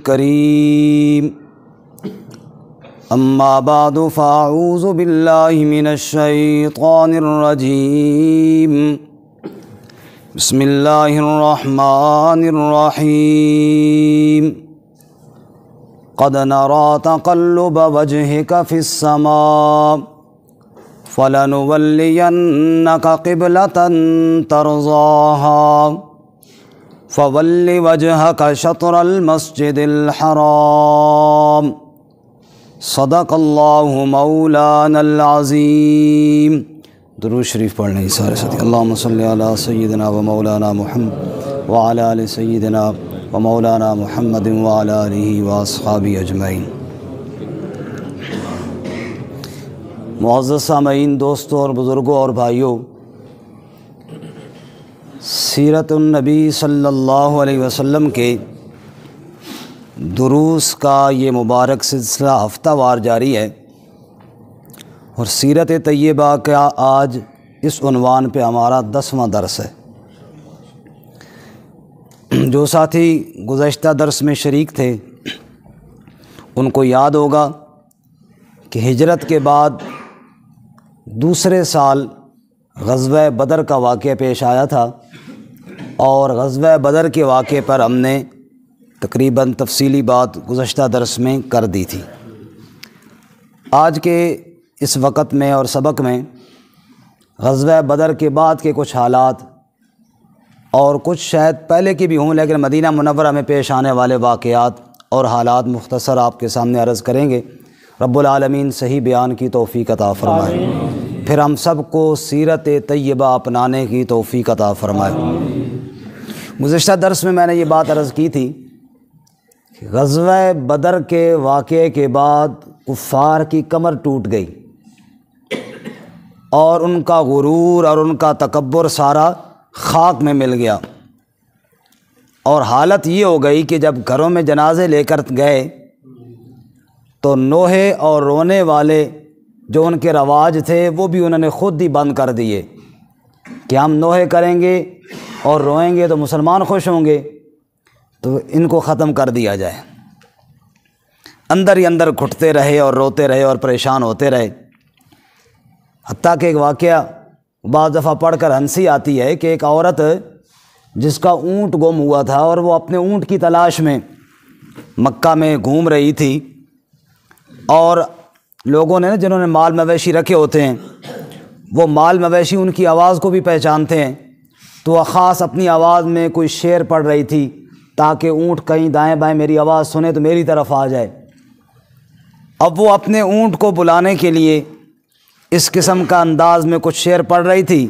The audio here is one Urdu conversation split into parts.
کریم اما بعد فاعوذ باللہ من الشیطان الرجیم بسم اللہ الرحمن الرحیم قد نرى تقلب وجهك في السماء فلنولينك قبلة ترضاها فول وجهك شطر المسجد الحرام صدق اللہ مولانا العظیم۔ درود شریف پڑھ لیں سارے ساتھی۔ اللہم صلی علی سیدنا و مولانا محمد وعلی آل سیدنا و مولانا محمد وعلی آلہ و اصحابہ اجمعین۔ معزز سامعین، دوستوں اور بزرگوں اور بھائیوں، سیرت النبی صلی اللہ علیہ وسلم کے دروس کا یہ مبارک سلسلہ ہفتہ وار جاری ہے، اور سیرت طیبہ کا آج اس عنوان پہ ہمارا 10واں درس ہے۔ جو ساتھی گزشتہ درس میں شریک تھے ان کو یاد ہوگا کہ ہجرت کے بعد دوسرے سال غزوہ بدر کا واقعہ پیش آیا تھا، اور غزوہ بدر کے واقعے پر ہم نے تقریباً تفصیلی بات گزشتہ درس میں کر دی تھی۔ آج کے اس وقت میں اور سبق میں غزوہ بدر کے بعد کے کچھ حالات اور کچھ شاید پہلے کی بھی ہوں لیکن مدینہ منورہ میں پیش آنے والے واقعات اور حالات مختصر آپ کے سامنے عرض کریں گے۔ رب العالمین صحیح بیان کی توفیق عطا فرمائے، پھر ہم سب کو سیرت طیبہ اپنانے کی توفیق عطا فرمائے۔ گزشتہ درس میں نے یہ بات عرض کی تھی کہ غزوہ بدر کے واقعے کے بعد کفار کی کمر ٹوٹ گئی، اور ان کا غرور اور ان کا تکبر سارا خاک میں مل گیا، اور حالت یہ ہو گئی کہ جب گھروں میں جنازے لے کر گئے تو نوحے اور رونے والے جو ان کے رواج تھے وہ بھی انہوں نے خود ہی بند کر دیے کہ ہم نوحے کریں گے اور روئیں گے تو مسلمان خوش ہوں گے، تو ان کو ختم کر دیا جائے۔ اندر ہی اندر گھٹتے رہے اور روتے رہے اور پریشان ہوتے رہے، حتیٰ کہ ایک واقعہ بعض دفعہ پڑھ کر ہنسی آتی ہے کہ ایک عورت جس کا اونٹ گم ہوا تھا اور وہ اپنے اونٹ کی تلاش میں مکہ میں گھوم رہی تھی، اور لوگوں نے جنہوں نے مال مویشی رکھے ہوتے ہیں وہ مال مویشی ان کی آواز کو بھی پہچانتے ہیں، تو وہ خاص اپنی آواز میں کوئی شعر پڑھ رہی تھی تاکہ اونٹ کہیں دائیں بائیں میری آواز سنے تو میری طرف آ جائے۔ اب وہ اپنے اونٹ کو بلانے کے لیے اس قسم کا انداز میں کچھ شعر پڑھ رہی تھی۔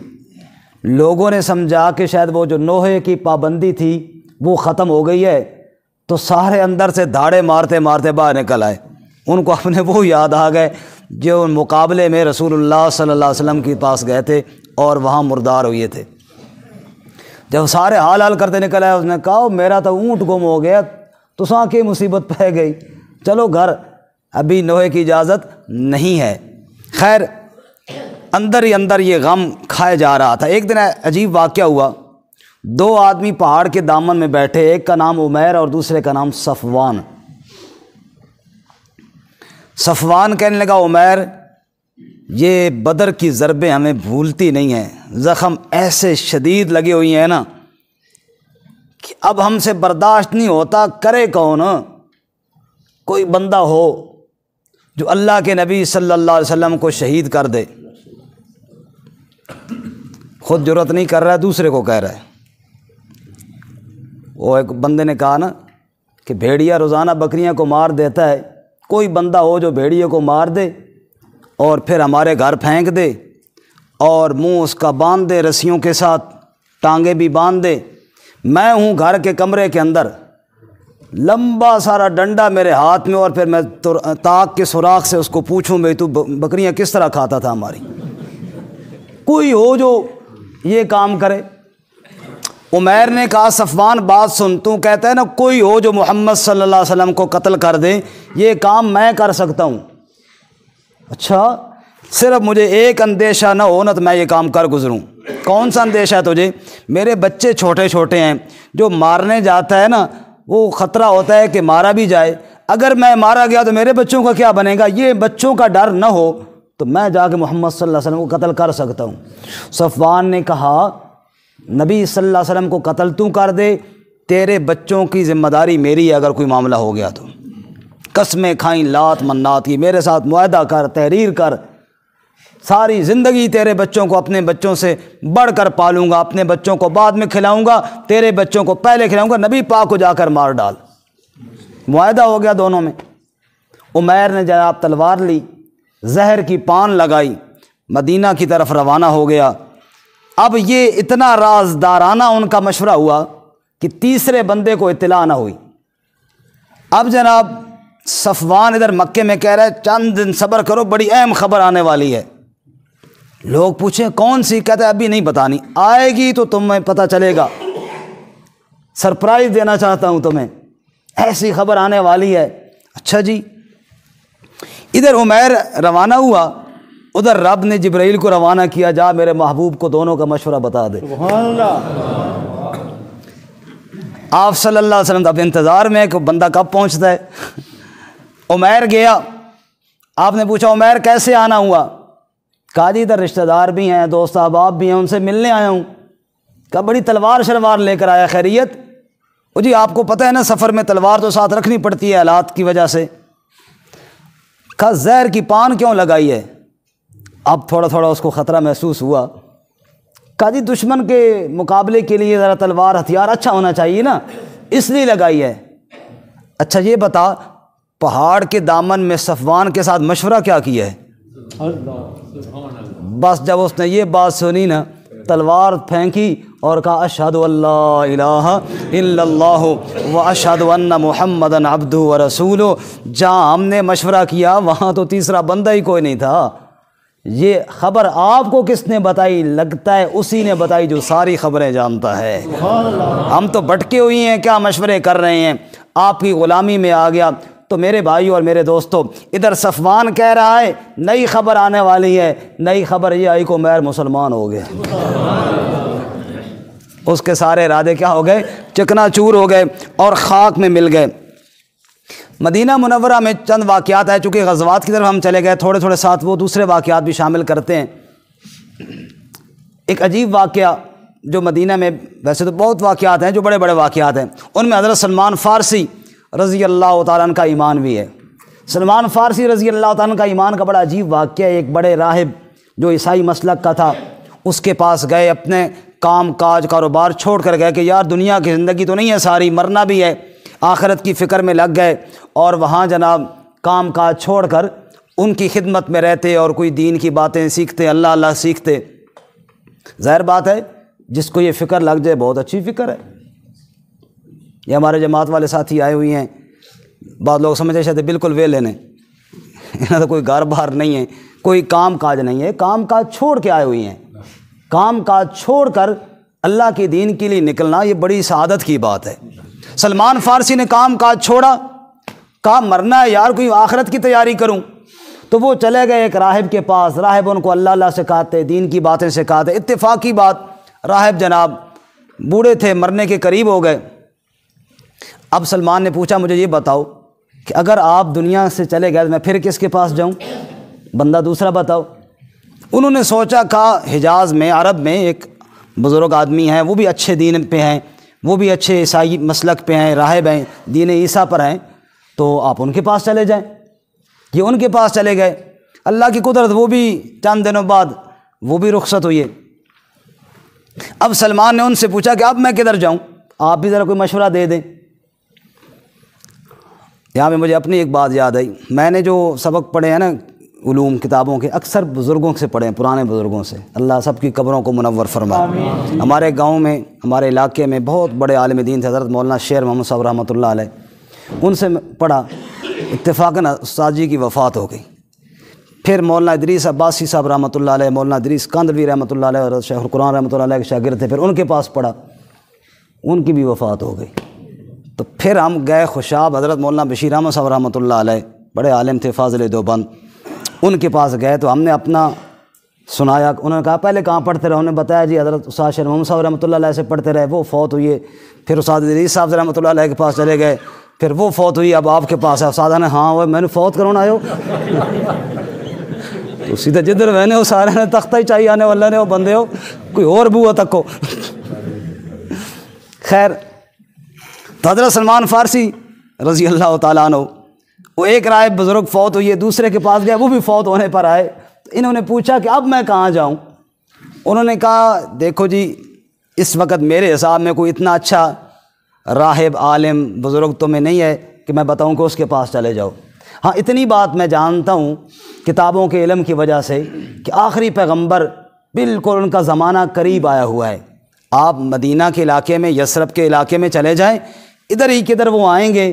لوگوں نے سمجھا کہ شاید وہ جو نوحے کی پابندی تھی وہ ختم ہو گئی ہے، تو سارے اندر سے دھاڑے مارتے مارتے باہر نکل آئے۔ ان کو اپنے وہ یاد آ گئے جو مقابلے میں رسول اللہ صلی اللہ علیہ وسلم کے پاس گئے تھے اور وہاں مردار ہوئے تھے۔ جب سارے حال حال کرتے نکل آئے، اس نے کہا میرا تو اونٹ گم ہو گیا، تو ساں کی مصیبت پہ گئی، چلو گھر، ابھی نوحے کی اجازت نہیں ہے۔ خیر اندر ہی اندر یہ غم کھائے جا رہا تھا۔ ایک دن عجیب واقعہ ہوا، دو آدمی پہاڑ کے دامن میں بیٹھے، ایک کا نام عمیر اور دوسرے کا نام صفوان۔ صفوان کہنے لگا عمیر، یہ بدر کی ضربیں ہمیں بھولتی نہیں ہیں، زخم ایسے شدید لگے ہوئی ہیں نا کہ اب ہم سے برداشت نہیں ہوتا، کرے کون؟ کوئی بندہ ہو جو اللہ کے نبی صلی اللہ علیہ وسلم کو شہید کر دے۔ خود جرأت نہیں کر رہا ہے، دوسرے کو کہہ رہا ہے۔ وہ ایک بندے نے کہا نا کہ بھیڑیا روزانہ بکریاں کو مار دیتا ہے، کوئی بندہ ہو جو بھیڑیے کو مار دے اور پھر ہمارے گھر پھینک دے اور منہ اس کا باندھ دے، رسیوں کے ساتھ ٹانگیں بھی باندھ دے۔ میں ہوں گھر کے کمرے کے اندر، لمبا سارا ڈنڈا میرے ہاتھ میں، اور پھر میں تاک کے سوراخ سے اس کو پوچھوں بھئی تو بکریاں کس طرح کھاتا تھا ہماری؟ کوئی ہو جو یہ کام کرے۔ عمیر نے کہا صفوان بات سن، تو کہتا ہے نا کوئی ہو جو محمد صلی اللہ علیہ وسلم کو قتل کر دے، یہ کام میں کر سکتا ہوں۔ اچھا صرف مجھے ایک اندیشہ نہ ہو نا تو میں یہ کام کر گزروں۔ کون سا اندیشہ ہے تجھے؟ میرے بچے چھوٹے چھوٹے ہیں، جو مارنے جاتا ہے نا وہ خطرہ ہوتا ہے کہ مارا بھی جائے، اگر میں مارا گیا تو میرے بچوں کا کیا بنے گا، یہ بچوں کا ڈر نہ ہو تو میں جا کے محمد صلی اللہ علیہ وسلم کو قتل کر سکتا ہوں۔ صفوان نے کہا نبی صلی اللہ علیہ وسلم کو قتل تو کر دے، تیرے بچوں کی ذمہ داری میری ہے اگر کوئی معاملہ ہو گیا تو۔ قسمیں کھائیں لات منات کی، میرے ساتھ معاہدہ کر، تحریر کر، ساری زندگی تیرے بچوں کو اپنے بچوں سے بڑھ کر پالوں گا، اپنے بچوں کو بعد میں کھلاؤں گا، تیرے بچوں کو پہلے کھلاؤں گا، نبی پاک کو جا کر مار ڈال۔ معاہدہ ہو گیا دونوں میں۔ عمیر نے جناب تلوار لی، زہر کی پان لگائی، مدینہ کی طرف روانہ ہو گیا۔ اب یہ اتنا رازدارانہ ان کا مشورہ ہوا کہ تیسرے بندے کو اطلاع نہ ہوئی۔ اب جناب صفوان ادھر مکے میں کہہ رہا ہے چند دن صبر کرو، بڑی اہم خبر آنے والی ہے۔ لوگ پوچھیں کون سی؟ کہتے ہیں ابھی نہیں بتانی، آئے گی تو تمہیں پتہ چلے گا، سرپرائز دینا چاہتا ہوں تمہیں، ایسی خبر آنے والی ہے۔ اچھا جی۔ ادھر عمیر روانہ ہوا، ادھر رب نے جبرائیل کو روانہ کیا، جا میرے محبوب کو دونوں کا مشورہ بتا دے۔ سبحان اللہ۔ آپ صلی اللہ علیہ وسلم اب انتظار میں کہ بندہ کب پہنچتا ہے۔ عمیر گیا، آپ نے پوچھا عمیر کیسے آنا ہوا؟ کہا جی ادھر رشتہ دار بھی ہیں، دوست احباب بھی ہیں، ان سے ملنے آیا ہوں۔ کہا بڑی تلوار شلوار لے کر آیا، خیریت؟ وہ جی آپ کو پتہ ہے نا سفر میں تلوار تو ساتھ رکھنی پڑتی ہے حالات کی وجہ سے۔ کہا زہر کی پان کیوں لگائی ہے؟ اب تھوڑا تھوڑا اس کو خطرہ محسوس ہوا۔ کہا جی دشمن کے مقابلے کے لیے ذرا تلوار ہتھیار اچھا ہونا چاہیے نا، اس لیے لگائی ہے۔ اچھا یہ بتا پہاڑ کے دامن میں صفوان کے ساتھ مشورہ کیا کیا ہے؟ بس جب اس نے یہ بات سنی نا، تلوار پھینکی اور کہا اشہد اللہ الہ الا اللہ و اشہد ان محمدً عبدہ و رسولہ۔ جہاں ہم نے مشورہ کیا وہاں تو تیسرا بندہ ہی کوئی نہیں تھا۔ یہ خبر آپ کو کس نے بتائی؟ لگتا ہے اسی نے بتائی جو ساری خبریں جانتا ہے۔ ہم تو بھٹکے ہوئی ہیں، کیا مشورے کر رہے ہیں، آپ کی غلامی میں آ گیا۔ تو میرے بھائیو اور میرے دوستو، ادھر صفوان کہہ رہا ہے نئی خبر آنے والی ہے، نئی خبر یہ آئی کہ عمیر مسلمان ہو گئے۔ اس کے سارے ارادے کیا ہو گئے؟ چکنا چور ہو گئے اور خاک میں مل گئے۔ مدینہ منورہ میں چند واقعات ہیں، چونکہ غزوات کی طرف ہم چلے گئے، تھوڑے تھوڑے ساتھ وہ دوسرے واقعات بھی شامل کرتے ہیں۔ ایک عجیب واقعہ جو مدینہ میں، ویسے تو بہت واقعات ہیں جو بڑے بڑے واقعات ہیں، ان میں حضرت سلمان فارسی رضی اللہ تعالیٰ عنہ کا ایمان بھی ہے۔ سلمان فارسی رضی اللہ تعالیٰ عنہ کا ایمان کا بڑا عجیب واقعہ ہے۔ ایک بڑے راہب جو عیسائی مسلک کا تھا، اس کے پاس گئے، اپنے کام کاج کاروبار چھوڑ کر گئے کہ یار دنیا کی زندگی تو نہیں ہے ساری، مرنا بھی ہے، آخرت کی فکر میں لگ گئے، اور وہاں جناب کام کاج چھوڑ کر ان کی خدمت میں رہتے اور کوئی دین کی باتیں سیکھتے، اللہ اللہ سیکھتے۔ ظاہر بات ہے جس کو یہ فکر لگ جائے بہت اچھی فکر ہے۔ یہ ہمارے جماعت والے ساتھی آئے ہوئے ہیں، بعض لوگ سمجھے شاید بالکل ویلے نے، انہیں تو کوئی گھر بار نہیں ہے، کوئی کام کاج نہیں ہے، کام کاج چھوڑ کے آئے ہوئی ہیں۔ کام کاج چھوڑ کر اللہ کے دین کے لیے نکلنا یہ بڑی سعادت کی بات ہے۔ سلمان فارسی نے کام کاج چھوڑا، کہا مرنا ہے یار، کوئی آخرت کی تیاری کروں۔ تو وہ چلے گئے ایک راہب کے پاس، راہب ان کو اللہ اللہ سکھاتے، دین کی باتیں سکھاتے۔ اتفاقی بات راہب جناب بوڑھے تھے، مرنے کے قریب ہو گئے۔ اب سلمان نے پوچھا مجھے یہ بتاؤ کہ اگر آپ دنیا سے چلے گئے تو میں پھر کس کے پاس جاؤں؟ بندہ دوسرا بتاؤ۔ انہوں نے سوچا، کہا حجاز میں، عرب میں ایک بزرگ آدمی ہیں، وہ بھی اچھے دین پہ ہیں، وہ بھی اچھے عیسائی مسلک پہ ہیں، راہب ہیں، دین عیسیٰ پر ہیں، تو آپ ان کے پاس چلے جائیں۔ یہ ان کے پاس چلے گئے، اللہ کی قدرت وہ بھی چند دنوں بعد وہ بھی رخصت ہوئی ہے۔ اب سلمان نے ان سے پوچھا کہ اب میں کدھر جاؤں، آپ بھی ذرا کوئی مشورہ دے دیں۔ یہاں پہ مجھے اپنی ایک بات یاد آئی، میں نے جو سبق پڑھے ہیں نا علوم کتابوں کے، اکثر بزرگوں سے پڑھے ہیں، پرانے بزرگوں سے، اللہ سب کی قبروں کو منور فرمائے۔ ہمارے گاؤں میں، ہمارے علاقے میں بہت بڑے عالم دین تھے حضرت مولانا شیر محمد صاحب رحمۃ اللہ علیہ، ان سے پڑھا، اتفاقاً استاد جی کی وفات ہو گئی۔ پھر مولانا ادریس عباسی صاحب رحمۃ اللہ علیہ، مولانا ادریس کاندھلوی رحمۃ اللہ علیہ اور شیخ القرآن رحمۃ اللہ علیہ کے شاگرد تھے، پھر ان کے پاس پڑھا، ان کی بھی وفات ہو گئی۔ تو پھر ہم گئے خوشاب حضرت مولانا بشیر احمد صاحب رحمۃ اللہ علیہ، بڑے عالم تھے، فاضل دیوبند، ان کے پاس گئے تو ہم نے اپنا سنایا. انہوں نے کہا پہلے کہاں پڑھتے رہے؟ انہوں نے بتایا جی حضرت استاد شیر محمد صاحب رحمۃ اللہ علیہ سے پڑھتے رہے، وہ فوت ہوئے. پھر استاد ادریس صاحب رحمۃ اللہ علیہ کے پاس چلے گئے، پھر وہ فوت ہوئی، اب آپ کے پاس ہے. استاد نے ہاں وہ میں نے فوت کرونا آئے ہو تو سیدھے جدھر میں نے وہ سارے نے تختہ ہی چاہیے آنے والا نے وہ بندے ہو کوئی اور بو تک کو. خیر تو حضرت سلمان فارسی رضی اللہ تعالیٰ عنہ وہ ایک رائے بزرگ فوت ہوئی ہے، دوسرے کے پاس گئے، وہ بھی فوت ہونے پر آئے. انہوں نے پوچھا کہ اب میں کہاں جاؤں؟ انہوں نے کہا دیکھو جی اس وقت میرے حساب میں کوئی اتنا اچھا راہب عالم بزرگ تو میں نہیں ہے کہ میں بتاؤں کہ اس کے پاس چلے جاؤ. ہاں اتنی بات میں جانتا ہوں کتابوں کے علم کی وجہ سے کہ آخری پیغمبر بالکل ان کا زمانہ قریب آیا ہوا ہے. آپ مدینہ کے علاقے میں، یثرب کے علاقے میں چلے جائیں، ادھر ہی کدھر وہ آئیں گے،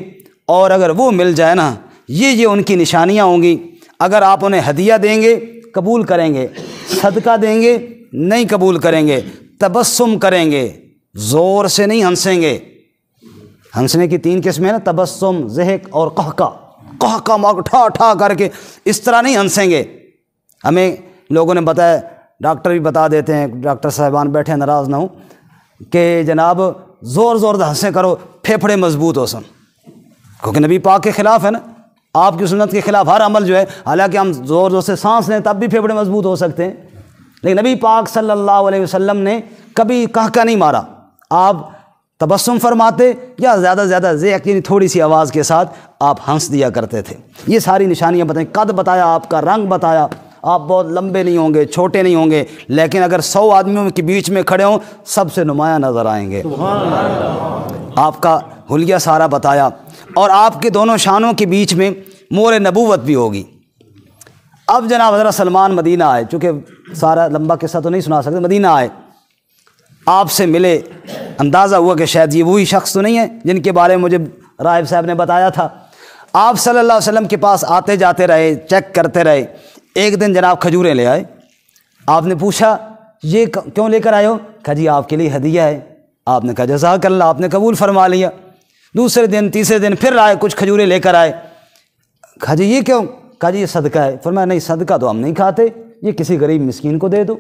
اور اگر وہ مل جائے نا یہ ان کی نشانیاں ہوں گی. اگر آپ انہیں ہدیہ دیں گے قبول کریں گے، صدقہ دیں گے نہیں قبول کریں گے، تبسم کریں گے، زور سے نہیں ہنسیں گے. ہنسنے کی 3 قسمیں نا، تبسم، ضحک اور قہقہ مار ٹھا ٹھا کر کے اس طرح نہیں ہنسیں گے. ہمیں لوگوں نے بتایا، ڈاکٹر بھی بتا دیتے ہیں، ڈاکٹر صاحبان بیٹھے ناراض نہ ہوں، کہ جناب زور زور سے ہنسیں کرو پھیپھڑے مضبوط ہو سن، کیونکہ نبی پاک کے خلاف ہے نا، آپ کی سنت کے خلاف ہر عمل جو ہے. حالانکہ ہم زور زور سے سانس لیں تب بھی پھیپھڑے مضبوط ہو سکتے ہیں، لیکن نبی پاک صلی اللہ علیہ وسلم نے کبھی قہقہ نہیں مارا. آپ تبسم فرماتے یا زیادہ سے زیادہ یعنی تھوڑی سی آواز کے ساتھ آپ ہنس دیا کرتے تھے. یہ ساری نشانیاں بتائیں، قد بتایا، آپ کا رنگ بتایا، آپ بہت لمبے نہیں ہوں گے، چھوٹے نہیں ہوں گے، لیکن اگر 100 آدمیوں کے بیچ میں کھڑے ہوں سب سے نمایاں نظر آئیں گے. آپ کا حلیہ سارا بتایا، اور آپ کے دونوں شانوں کے بیچ میں مور نبوت بھی ہوگی. اب جناب حضرت سلمان مدینہ آئے، چونکہ سارا لمبا قصہ تو نہیں سنا سکتے، مدینہ آئے، آپ سے ملے، اندازہ ہوا کہ شاید یہ وہی شخص تو نہیں ہے جن کے بارے میں مجھے راہب صاحب نے بتایا تھا. آپ صلی اللہ علیہ وسلم کے پاس آتے جاتے رہے، چیک کرتے رہے. ایک دن جناب کھجوریں لے آئے. آپ نے پوچھا یہ کیوں لے کر آئے ہو؟ کہا جی آپ کے لیے ہدیہ ہے. آپ نے کہا جزاک اللہ، آپ نے قبول فرما لیا. دوسرے دن تیسرے دن پھر آئے، کچھ کھجوریں لے کر آئے. کہا جی یہ کیوں؟ کہا جی یہ صدقہ ہے. فرمایا نہیں صدقہ تو ہم نہیں کھاتے، یہ کسی غریب مسکین کو دے دو.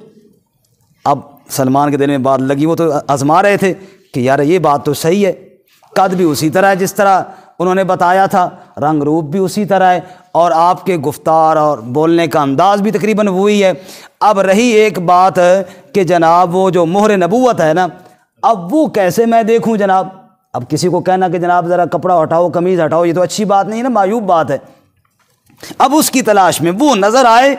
اب سلمان کے دل میں بات لگی، وہ تو آزما رہے تھے کہ یار یہ بات تو صحیح ہے، قد بھی اسی طرح ہے جس طرح انہوں نے بتایا تھا، رنگ روپ بھی اسی طرح ہے، اور آپ کے گفتار اور بولنے کا انداز بھی تقریباً وہی ہے. اب رہی ایک بات کہ جناب وہ جو مہر نبوت ہے نا، اب وہ کیسے میں دیکھوں جناب؟ اب کسی کو کہنا کہ جناب ذرا کپڑا ہٹاؤ، قمیض ہٹاؤ، یہ تو اچھی بات نہیں ہے نا، معیوب بات ہے. اب اس کی تلاش میں وہ نظر آئے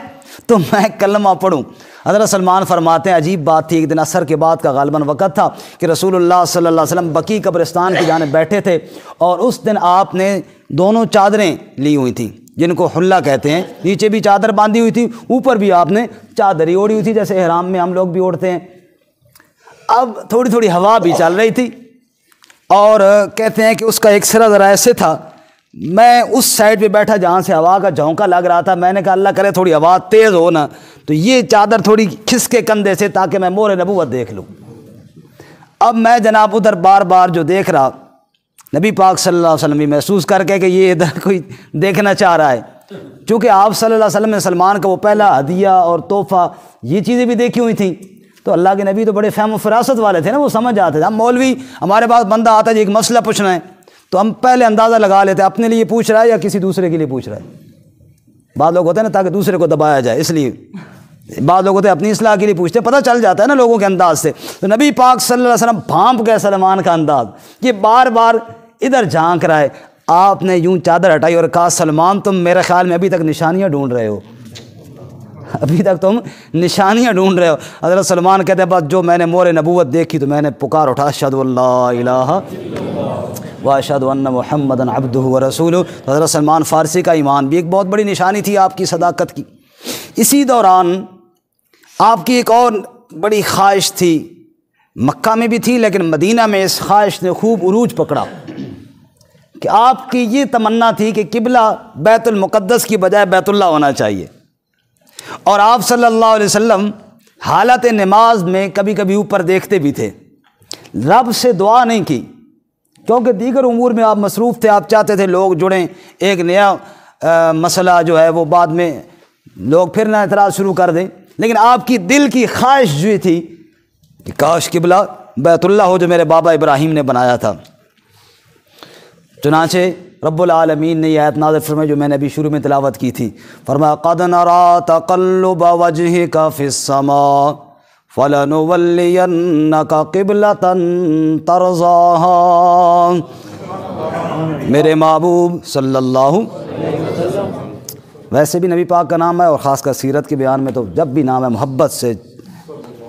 تو میں کلمہ پڑھوں. حضرت سلمان فرماتے ہیں عجیب بات تھی، ایک دن عصر کے بعد کا غالباً وقت تھا کہ رسول اللہ صلی اللہ علیہ وسلم بقیع قبرستان کی جانب بیٹھے تھے، اور اس دن آپ نے دونوں چادریں لی ہوئی تھیں جن کو حلہ کہتے ہیں. نیچے بھی چادر باندھی ہوئی تھی، اوپر بھی آپ نے چادر ہی اوڑھی ہوئی تھی جیسے احرام میں ہم لوگ بھی اوڑھتے ہیں. اب تھوڑی تھوڑی ہوا بھی چل رہی تھی، اور کہتے ہیں کہ اس کا ایک سرا ذرا ایسے تھا، میں اس سائڈ پہ بیٹھا جہاں سے ہوا کا جھونکا لگ رہا تھا. میں نے کہا اللہ کرے تھوڑی ہوا تیز ہو نا تو یہ چادر تھوڑی کھس کے کندھے سے تاکہ میں مہر نبوت دیکھ لوں. اب میں جناب ادھر بار بار جو دیکھ رہا، نبی پاک صلی اللہ علیہ وسلم بھی محسوس کر کے کہ یہ ادھر کوئی دیکھنا چاہ رہا ہے. چونکہ آپ صلی اللہ علیہ وسلم نے سلمان کا وہ پہلا ہدیہ اور تحفہ یہ چیزیں بھی دیکھی ہوئی تھیں، تو اللہ کے نبی تو بڑے فہم و فراست والے تھے نا، وہ سمجھ جاتے تھے. ہم مولوی ہمارے پاس بندہ آتا ہے جی ایک مسئلہ پوچھنا ہے تو ہم پہلے اندازہ لگا لیتے ہیں اپنے لیے پوچھ رہا ہے یا کسی دوسرے کے لیے پوچھ رہا ہے. بعض لوگ ہوتے ہیں نا تاکہ دوسرے کو دبایا جائے، اس لیے بعض لوگ ہوتے ہیں اپنی اصلاح کے لیے پوچھتے ہیں، پتہ چل جاتا ہے نا لوگوں کے انداز سے. تو نبی پاک صلی اللہ علیہ وسلم بھانپ گئے سلمان کا انداز، یہ بار بار ادھر جھانک رہا ہے. آپ نے یوں چادر ہٹائی اور کہا سلمان تم میرے خیال میں ابھی تک نشانیاں ڈھونڈ رہے ہو، ابھی تک تم نشانیاں ڈھونڈ رہے ہو. حضرت سلمان کہتے ہیں بس جو میں نے مہر نبوت دیکھی تو میں نے پکار اٹھا اشہد ان لا الہ واشہد ان محمدًا عبدہ ورسولہ. حضرت سلمان فارسی کا ایمان بھی ایک بہت بڑی نشانی تھی آپ کی صداقت کی. اسی دوران آپ کی ایک اور بڑی خواہش تھی، مکہ میں بھی تھی لیکن مدینہ میں اس خواہش نے خوب عروج پکڑا کہ آپ کی یہ تمنا تھی کہ قبلہ بیت المقدس کی بجائے بیت اللہ ہونا چاہیے. اور آپ صلی اللہ علیہ وسلم حالت نماز میں کبھی کبھی اوپر دیکھتے بھی تھے. رب سے دعا نہیں کی کیونکہ دیگر امور میں آپ مصروف تھے، آپ چاہتے تھے لوگ جڑیں، ایک نیا مسئلہ جو ہے وہ بعد میں لوگ پھر نہ اعتراض شروع کر دیں. لیکن آپ کی دل کی خواہش جو تھی کہ کاش قبلہ بیت اللہ ہو جو میرے بابا ابراہیم نے بنایا تھا۔ چنانچہ رب العالمین نے یہ آیت نازل فرمائی جو میں نے ابھی شروع میں تلاوت کی تھی، فرمایا قد نرى تقلب وجهك في السماء فلنولينك قبلة ترضاها۔ میرے محبوب صلی اللہ، ویسے بھی نبی پاک کا نام ہے اور خاص کر سیرت کے بیان میں تو جب بھی نام ہے محبت سے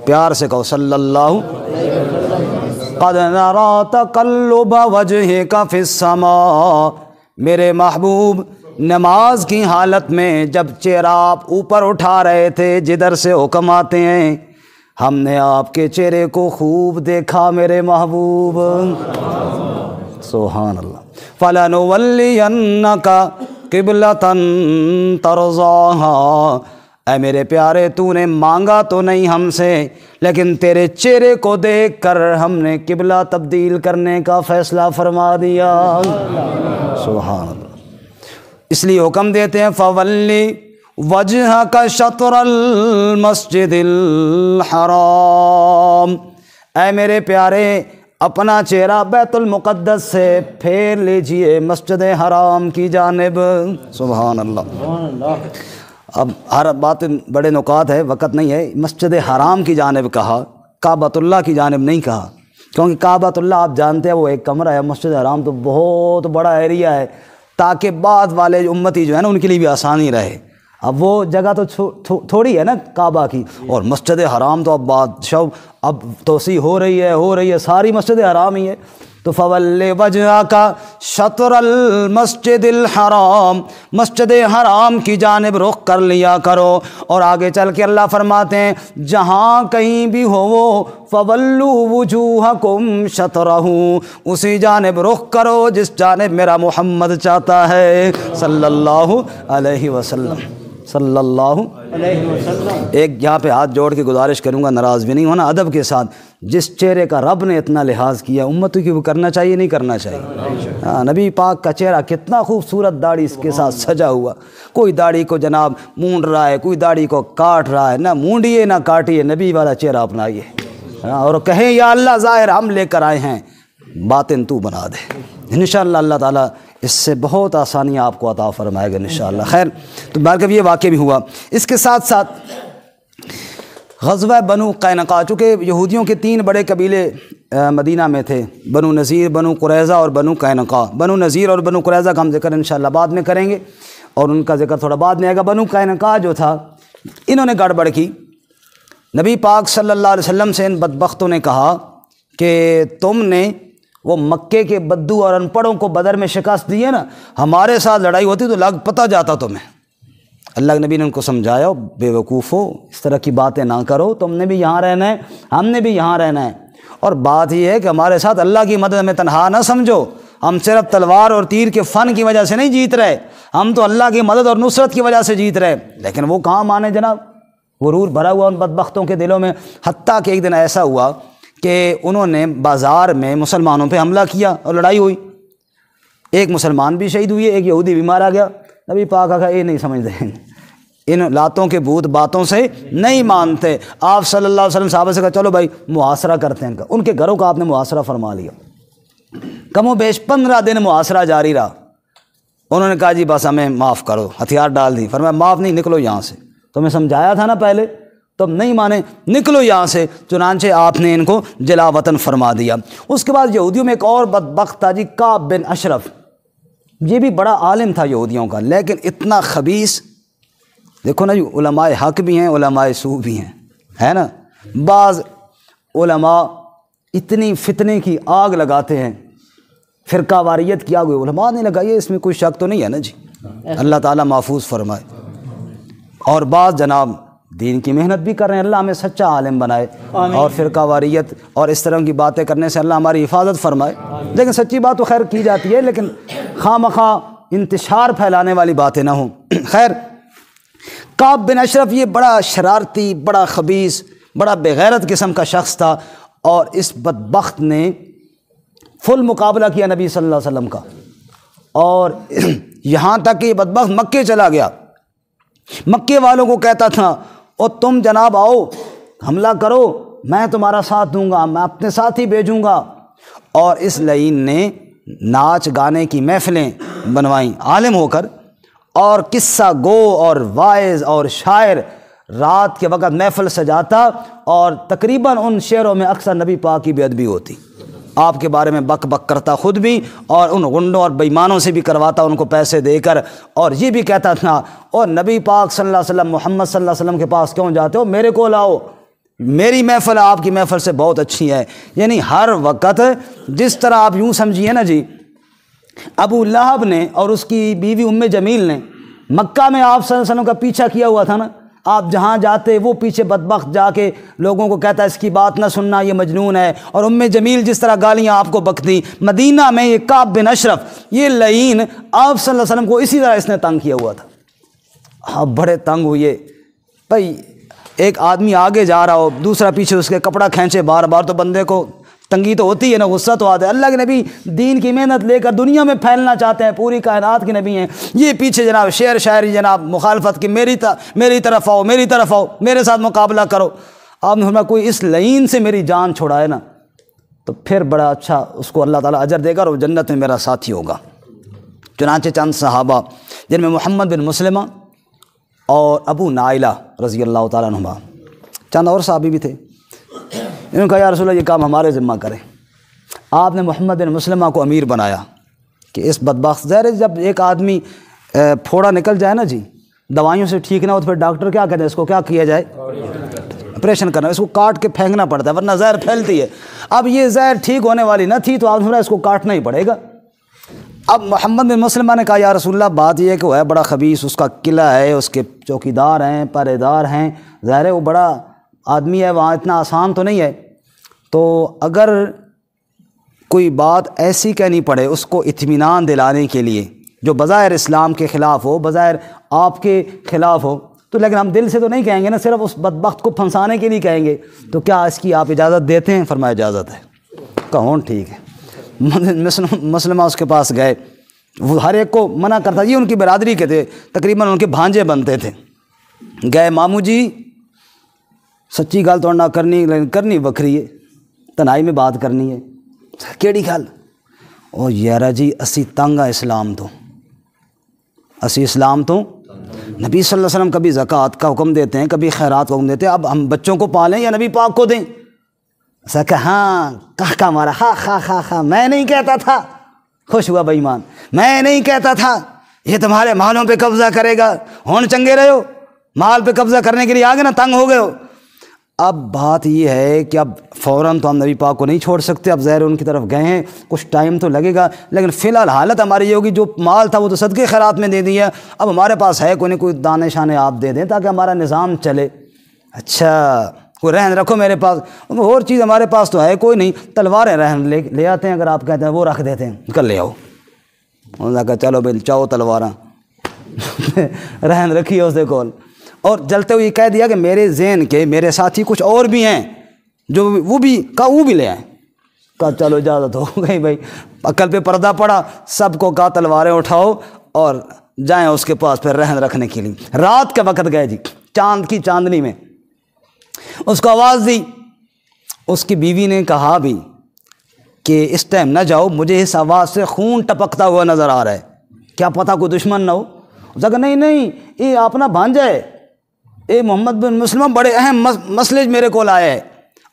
پیار سے کہو صلی اللہ۔ قد نرى تقلب وجهك في السماء، میرے محبوب نماز کی حالت میں جب چہرہ آپ اوپر اٹھا رہے تھے جدھر سے حکم آتے ہیں، ہم نے آپ کے چہرے کو خوب دیکھا میرے محبوب، سبحان اللہ۔ فَلَنُوَلِّيَنَّكَ قِبْلَةً تَرْضَاهَا، اے میرے پیارے تو نے مانگا تو نہیں ہم سے، لیکن تیرے چہرے کو دیکھ کر ہم نے قبلہ تبدیل کرنے کا فیصلہ فرما دیا، سبحان اللہ۔ اس لیے حکم دیتے ہیں فَوَلِّ وَجْهَكَ شَطْرَ الْمَسْجِدِ الْحَرَامِ، اے میرے پیارے اپنا چہرہ بیت المقدس سے پھیر لیجئے مسجد حرام کی جانب، سبحان اللہ۔ اب ہر بات بڑے نکات ہے، وقت نہیں ہے، مسجد حرام کی جانب کہا، کعبۃ اللہ کی جانب نہیں کہا، کیونکہ کعبۃ اللہ آپ جانتے ہیں وہ ایک کمرہ ہے، مسجد حرام تو بہت بڑا ایریا ہے، تاکہ بعد والے امتی جو ہے نا ان کے لیے بھی آسانی رہے۔ اب وہ جگہ تو تھوڑی ہے نا کعبہ کی، اور مسجد حرام تو اب بادشاہ اب توسیع ہو رہی ہے، ساری مسجد حرام ہی ہے۔ تو فَوَلِّ وَجْهَكَ شَطْرَ الْمَسْجِدِ الْحَرَامِ، مسجد حرام کی جانب رخ کر لیا کرو۔ اور آگے چل کے اللہ فرماتے ہیں جہاں کہیں بھی ہو وہ فَوَلُّوا وُجُوهَكُمْ شَطْرَهُ، اسی جانب رخ کرو جس جانب میرا محمد چاہتا ہے صلی اللہ علیہ وسلم، صلی اللہ علیہ وسلم۔ ایک یہاں پہ ہاتھ جوڑ کے گزارش کروں گا، ناراض بھی نہیں ہونا، ادب کے ساتھ، جس چہرے کا رب نے اتنا لحاظ کیا امتوں کی وہ کرنا چاہیے نہیں کرنا چاہیے؟ نبی پاک کا چہرہ کتنا خوبصورت داڑھی اس کے ساتھ سجا ہوا، کوئی داڑھی کو جناب مونڈ رہا ہے، کوئی داڑھی کو کاٹ رہا ہے، نہ مونڈیے نہ کاٹیے، نبی والا چہرہ اپنائیے اور کہیں یا اللہ ظاہر ہم لے کر آئے ہیں، باطن تو بنا دے، انشاءاللہ اللہ تعالیٰ اس سے بہت آسانیاں آپ کو عطا فرمائے گا انشاءاللہ۔ خیر، تو بہرکیف یہ واقعہ بھی ہوا۔ اس کے ساتھ ساتھ غزوہ بنو قینقاع، چونکہ یہودیوں کے 3 بڑے قبیلے مدینہ میں تھے، بنو نذیر، بنو قریظہ اور بنو قینقاع۔ بنو نذیر اور بنو قریظہ کا ہم ذکر انشاءاللہ بعد میں کریں گے اور ان کا ذکر تھوڑا بعد میں آئے گا۔ بنو قینقاع جو تھا انہوں نے گڑبڑ کی، نبی پاک صلی اللہ علیہ وسلم سے ان بدبختوں نے کہا کہ تم نے وہ مکے کے بدو اور ان پڑھوں کو بدر میں شکست دی ہے نا، ہمارے ساتھ لڑائی ہوتی تو لگ پتہ جاتا تمہیں۔ اللہ کے نبی نے ان کو سمجھایا بے وقوفو اس طرح کی باتیں نہ کرو، تم نے بھی یہاں رہنا ہے، ہم نے بھی یہاں رہنا ہے، اور بات یہ ہے کہ ہمارے ساتھ اللہ کی مدد میں تنہا نہ سمجھو، ہم صرف تلوار اور تیر کے فن کی وجہ سے نہیں جیت رہے، ہم تو اللہ کی مدد اور نصرت کی وجہ سے جیت رہے۔ لیکن وہ کہاں مانے جناب، غرور بھرا ہوا ان بدبختوں کے دلوں میں، حتیٰ کہ ایک دن ایسا ہوا کہ انہوں نے بازار میں مسلمانوں پہ حملہ کیا اور لڑائی ہوئی، ایک مسلمان بھی شہید ہوئی، ایک یہودی بھی مارا گیا۔ نبی پاک کہا یہ نہیں سمجھتے، ان لاتوں کے بھوت باتوں سے نہیں مانتے۔ آپ صلی اللہ علیہ وسلم صحابہ سے کہا چلو بھائی محاصرہ کرتے ہیں، ان کے گھروں کا آپ نے محاصرہ فرما لیا، کم و بیش 15 دن محاصرہ جاری رہا۔ انہوں نے کہا جی بس ہمیں معاف کرو، ہتھیار ڈال دی، فرمایا معاف نہیں، نکلو یہاں سے، تمہیں سمجھایا تھا نا پہلے، تم نہیں مانے، نکلو یہاں سے۔ چنانچہ آپ نے ان کو جلا وطن فرما دیا۔ اس کے بعد یہودیوں میں ایک اور بدبخت تھا جی، کعب بن اشرف، یہ بھی بڑا عالم تھا یہودیوں کا، لیکن اتنا خبیث، دیکھو نا جی، علماء حق بھی ہیں، علماء سو بھی ہیں، ہے نا، بعض علماء اتنی فتنے کی آگ لگاتے ہیں، فرقہ واریت کی آگ علماء نے لگائی ہے، اس میں کوئی شک تو نہیں ہے نا جی، اللہ تعالیٰ محفوظ فرمائے۔ اور بعض جناب دین کی محنت بھی کر رہے ہیں، اللہ ہمیں سچا عالم بنائے، اور فرقہ واریت اور اس طرح کی باتیں کرنے سے اللہ ہماری حفاظت فرمائے۔ لیکن سچی بات تو خیر کی جاتی ہے، لیکن خواہ مخواہ انتشار پھیلانے والی باتیں نہ ہوں۔ خیر، کعب بن اشرف یہ بڑا شرارتی، بڑا خبیث، بڑا بغیرت قسم کا شخص تھا، اور اس بدبخت نے فل مقابلہ کیا نبی صلی اللہ علیہ وسلم کا، اور یہاں تک کہ یہ بدبخت مکے چلا گیا، مکے والوں کو کہتا تھا اور تم جناب آؤ حملہ کرو، میں تمہارا ساتھ دوں گا، میں اپنے ساتھ ہی بھیجوں گا۔ اور اس لعین نے ناچ گانے کی محفلیں بنوائیں عالم ہو کر، اور قصہ گو اور واعظ اور شاعر رات کے وقت محفل سجاتا، اور تقریباً ان شعروں میں اکثر نبی پاک کی بے ادبی ہوتی، آپ کے بارے میں بک بک کرتا خود بھی، اور ان غنڈوں اور بےایمانوں سے بھی کرواتا ان کو پیسے دے کر، اور یہ بھی کہتا تھا اور نبی پاک صلی اللہ علیہ وسلم محمد صلی اللہ علیہ وسلم کے پاس کیوں جاتے ہو، میرے کو لاؤ، میری محفل آپ کی محفل سے بہت اچھی ہے۔ یعنی ہر وقت جس طرح آپ یوں سمجھیے نا جی، ابو لہب نے اور اس کی بیوی ام جمیل نے مکہ میں آپ صلی اللہ علیہ وسلم کا پیچھا کیا ہوا تھا نا، آپ جہاں جاتے وہ پیچھے بدبخت جا کے لوگوں کو کہتا ہے اس کی بات نہ سننا، یہ مجنون ہے، اور ام جمیل جس طرح گالیاں آپ کو بکتی۔ مدینہ میں یہ کعب بن اشرف یہ لعین آپ صلی اللہ علیہ وسلم کو اسی طرح اس نے تنگ کیا ہوا تھا۔ آپ بڑے تنگ ہوئے بھائی، ایک آدمی آگے جا رہا ہو دوسرا پیچھے اس کے کپڑا کھینچے بار بار، تو بندے کو تنگی تو ہوتی ہے نا، غصہ تو آتا ہے۔ اللہ کے نبی دین کی محنت لے کر دنیا میں پھیلنا چاہتے ہیں، پوری کائنات کے نبی ہیں، یہ پیچھے جناب شعر شاعری جناب مخالفت کی، میری طرف آؤ، میری طرف آؤ، میرے ساتھ مقابلہ کرو۔ آپ نے فرمایا کوئی اس لعین سے میری جان چھڑائے نا تو پھر بڑا اچھا اس کو اللہ تعالیٰ اجر دے گا اور وہ جنت میں میرا ساتھی ہوگا۔ چنانچہ چند صحابہ جن میں محمد بن مسلمہ اور ابو نائلہ رضی اللہ تعالیٰ عنہما، چند اور صحابی بھی تھے، انہوں نے کہا یا رسول اللہ یہ کام ہمارے ذمہ کریں۔ آپ نے محمد بن مسلمہ کو امیر بنایا کہ اس بدبخت، ظاہر جب ایک آدمی پھوڑا نکل جائے نا جی، دوائیوں سے ٹھیک نہ ہو تو پھر ڈاکٹر کیا کہتے ہیں اس کو کیا کیا جائے، آپریشن کرنا، اس کو کاٹ کے پھینکنا پڑتا ہے ورنہ زہر پھیلتی ہے۔ اب یہ زہر ٹھیک ہونے والی نہ تھی تو آپ نے اس کو کاٹنا ہی پڑے گا۔ اب محمد بن مسلمہ نے کہا یا رسول اللہ بات یہ ہے کہ وہ ہے بڑا خبیث، اس کا قلعہ ہے، اس کے چوکیدار ہیں، پہرے دار ہیں، ظاہر ہے وہ بڑا آدمی ہے، وہاں اتنا آسان تو نہیں ہے، تو اگر کوئی بات ایسی کہنی پڑے اس کو اطمینان دلانے کے لیے جو بظاہر اسلام کے خلاف ہو، بظاہر آپ کے خلاف ہو، تو لیکن ہم دل سے تو نہیں کہیں گے نا، صرف اس بدبخت کو پھنسانے کے لیے کہیں گے، تو کیا اس کی آپ اجازت دیتے ہیں؟ فرمایا اجازت ہے۔ کہوں ٹھیک ہے۔ مسلمہ اس کے پاس گئے، وہ ہر ایک کو منع کرتا، یہ ان کی برادری کے تھے، تقریباً ان کے بھانجے بنتے تھے۔ گئے ماموں جی سچی گل تو نہ کرنی لیکن کرنی وکری ہے، تنہائی میں بات کرنی ہے۔ کیڑی گل؟ او یارا جی اسی تنگ ہے اسلام تو، اسی اسلام تو نبی صلی اللہ علیہ وسلم کبھی زکوٰۃ کا حکم دیتے ہیں، کبھی خیرات کا حکم دیتے ہیں، اب ہم بچوں کو پالیں یا نبی پاک کو دیں؟ ایسا کہ ہاں کہا مارا، ہاں میں نہیں کہتا تھا، خوش ہوا بے ایمان، میں نہیں کہتا تھا یہ تمہارے مالوں پہ قبضہ کرے گا، ہون چنگے رہے ہو، مال پہ قبضہ کرنے کے لیے آگے نا تنگ ہو گئے ہو۔ اب بات یہ ہے کہ اب فوراً تو ہم نبی پاک کو نہیں چھوڑ سکتے، اب ظاہر ان کی طرف گئے ہیں، کچھ ٹائم تو لگے گا، لیکن فی الحال حالت ہماری یہ ہوگی جو مال تھا وہ تو صدقے خیرات میں دے دیا، اب ہمارے پاس ہے کوئی نہیں، کوئی دانے شانے آپ دے دیں تاکہ ہمارا نظام چلے۔ اچھا کوئی رہن رکھو میرے پاس، اور چیز ہمارے پاس تو ہے کوئی نہیں، تلواریں رہن لے آتے ہیں، اگر آپ کہتے ہیں وہ رکھ دیتے ہیں، کل لے آؤ۔ انہوں نے کہا چلو بھائی چاہو تلواراں رہن رکھی ہے اس کو، اور جلتے ہوئے کہہ دیا کہ میرے ذہن کے میرے ساتھی کچھ اور بھی ہیں جو وہ بھی لے آئیں۔ کہا چلو اجازت ہو گئی بھائی، عقل پہ پردہ پڑا، سب کو کہا تلواریں اٹھاؤ اور جائیں اس کے پاس پھر رہن رکھنے کے لیے۔ رات کے وقت گئے جی، چاند کی چاندنی میں اس کو آواز دی، اس کی بیوی نے کہا بھی کہ اس ٹائم نہ جاؤ، مجھے اس آواز سے خون ٹپکتا ہوا نظر آ رہا ہے، کیا پتہ کوئی دشمن نہ ہو۔ اس نے کہا نہیں یہ اپنا بھانجا ہے، اے محمد بن مسلمہ بڑے اہم مسئلے میرے کو لائے ہے،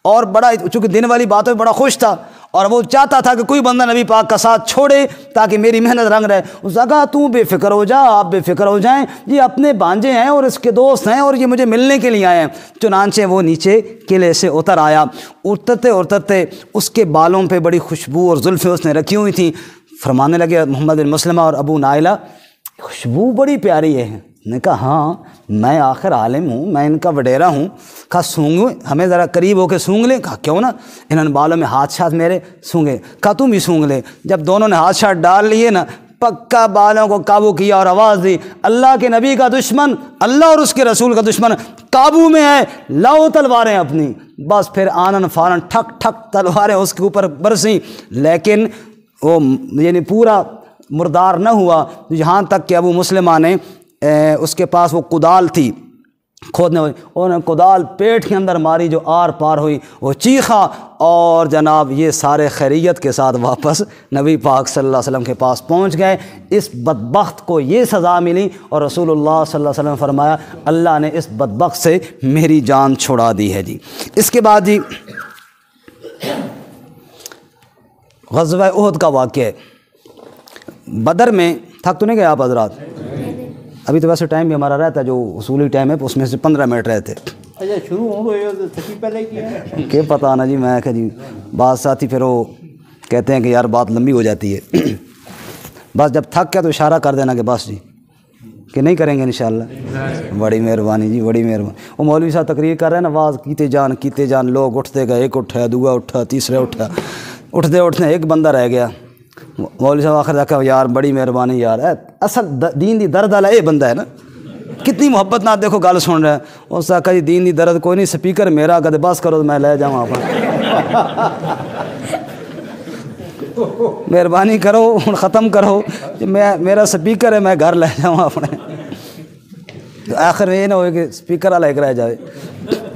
اور بڑا چونکہ دن والی بات ہے بڑا خوش تھا، اور وہ چاہتا تھا کہ کوئی بندہ نبی پاک کا ساتھ چھوڑے تاکہ میری محنت رنگ رہے۔ اس نے کہا تو بے فکر ہو جا، آپ بے فکر ہو جائیں، یہ اپنے بھانجے ہیں اور اس کے دوست ہیں اور یہ مجھے ملنے کے لیے آئے ہیں۔ چنانچہ وہ نیچے قلعے سے اتر آیا، اترتے اس کے بالوں پہ بڑی خوشبو اور زلفیں اس نے رکھی ہوئی تھیں۔ فرمانے لگے محمد بن مسلمہ اور ابو نائلہ خوشبو بڑی پیاری ہے۔ نے کہا ہاں میں آخر عالم ہوں، میں ان کا وڈیرا ہوں۔ کہا سونگو، ہمیں ذرا قریب ہو کے سونگ لیں۔ کہا کیوں نہ، انہوں نے بالوں میں ہاتھ شاتھ میرے سونگے۔ کہا تم بھی سونگ لے۔ جب دونوں نے ہاتھ شاتھ ڈال لیے نا، پکا بالوں کو قابو کیا اور آواز دی، اللہ کے نبی کا دشمن، اللہ اور اس کے رسول کا دشمن قابو میں ہے، لاؤ تلواریں اپنی۔ بس پھر آنن فارن ٹھک ٹھک تلواریں اس کے اوپر برسیں، لیکن وہ یعنی پورا مردار نہ ہوا، یہاں تک کہ ابو مسلمہ نے اس کے پاس وہ کدال تھی، کھودنے ہوئی، انہوں نے کدال پیٹ کے اندر ماری، جو آر پار ہوئی وہ چیخا، اور جناب یہ سارے خیریت کے ساتھ واپس نبی پاک صلی اللہ علیہ وسلم کے پاس پہنچ گئے۔ اس بدبخت کو یہ سزا ملی، اور رسول اللہ صلی اللہ علیہ وسلم نے فرمایا اللہ نے اس بدبخت سے میری جان چھڑا دی ہے جی۔ اس کے بعد جی غزوہ احد کا واقعہ ہے۔ بدر میں تھک تو نہیں گئے آپ حضرات؟ ابھی تو ویسے ٹائم بھی ہمارا رہتا ہے جو اصولی ٹائم ہے اس میں سے 15 منٹ رہتے۔ اچھا شروع ہو گئے تو تھکی پہلے کیا ہے کہ پتہ نا جی، میں کہ جی بعض ساتھی پھر وہ کہتے ہیں کہ یار بات لمبی ہو جاتی ہے، بس جب تھک گیا تو اشارہ کر دینا کہ بس جی، کہ نہیں کریں گے انشاءاللہ۔ بڑی مہربانی جی، بڑی مہربانی۔ وہ مولوی صاحب تقریر کر رہے ہیں نا، واز کیتے جان، لوگ اٹھتے گئے، ایک اٹھا، دوسرا اٹھا، تیسرا اٹھا، اٹھتے ایک بندہ رہ گیا۔ مولوی صاحب آخر دیکھا یار بڑی مہربانی یار، اصل دین دی درد والا یہ بندہ ہے نا، کتنی محبت نہ دیکھو گل سن رہا ہے۔ اس نے کہا جی دین دی درد کوئی نہیں، سپیکر میرا کدے بس کرو تو میں لے جاؤں آپ، مہربانی کرو ہوں ختم کرو، میرا سپیکر ہے میں گھر لے جاؤں اپنے۔ آخر میں یہ نہ ہوئے کہ سپیکر والا ایک رہ جائے،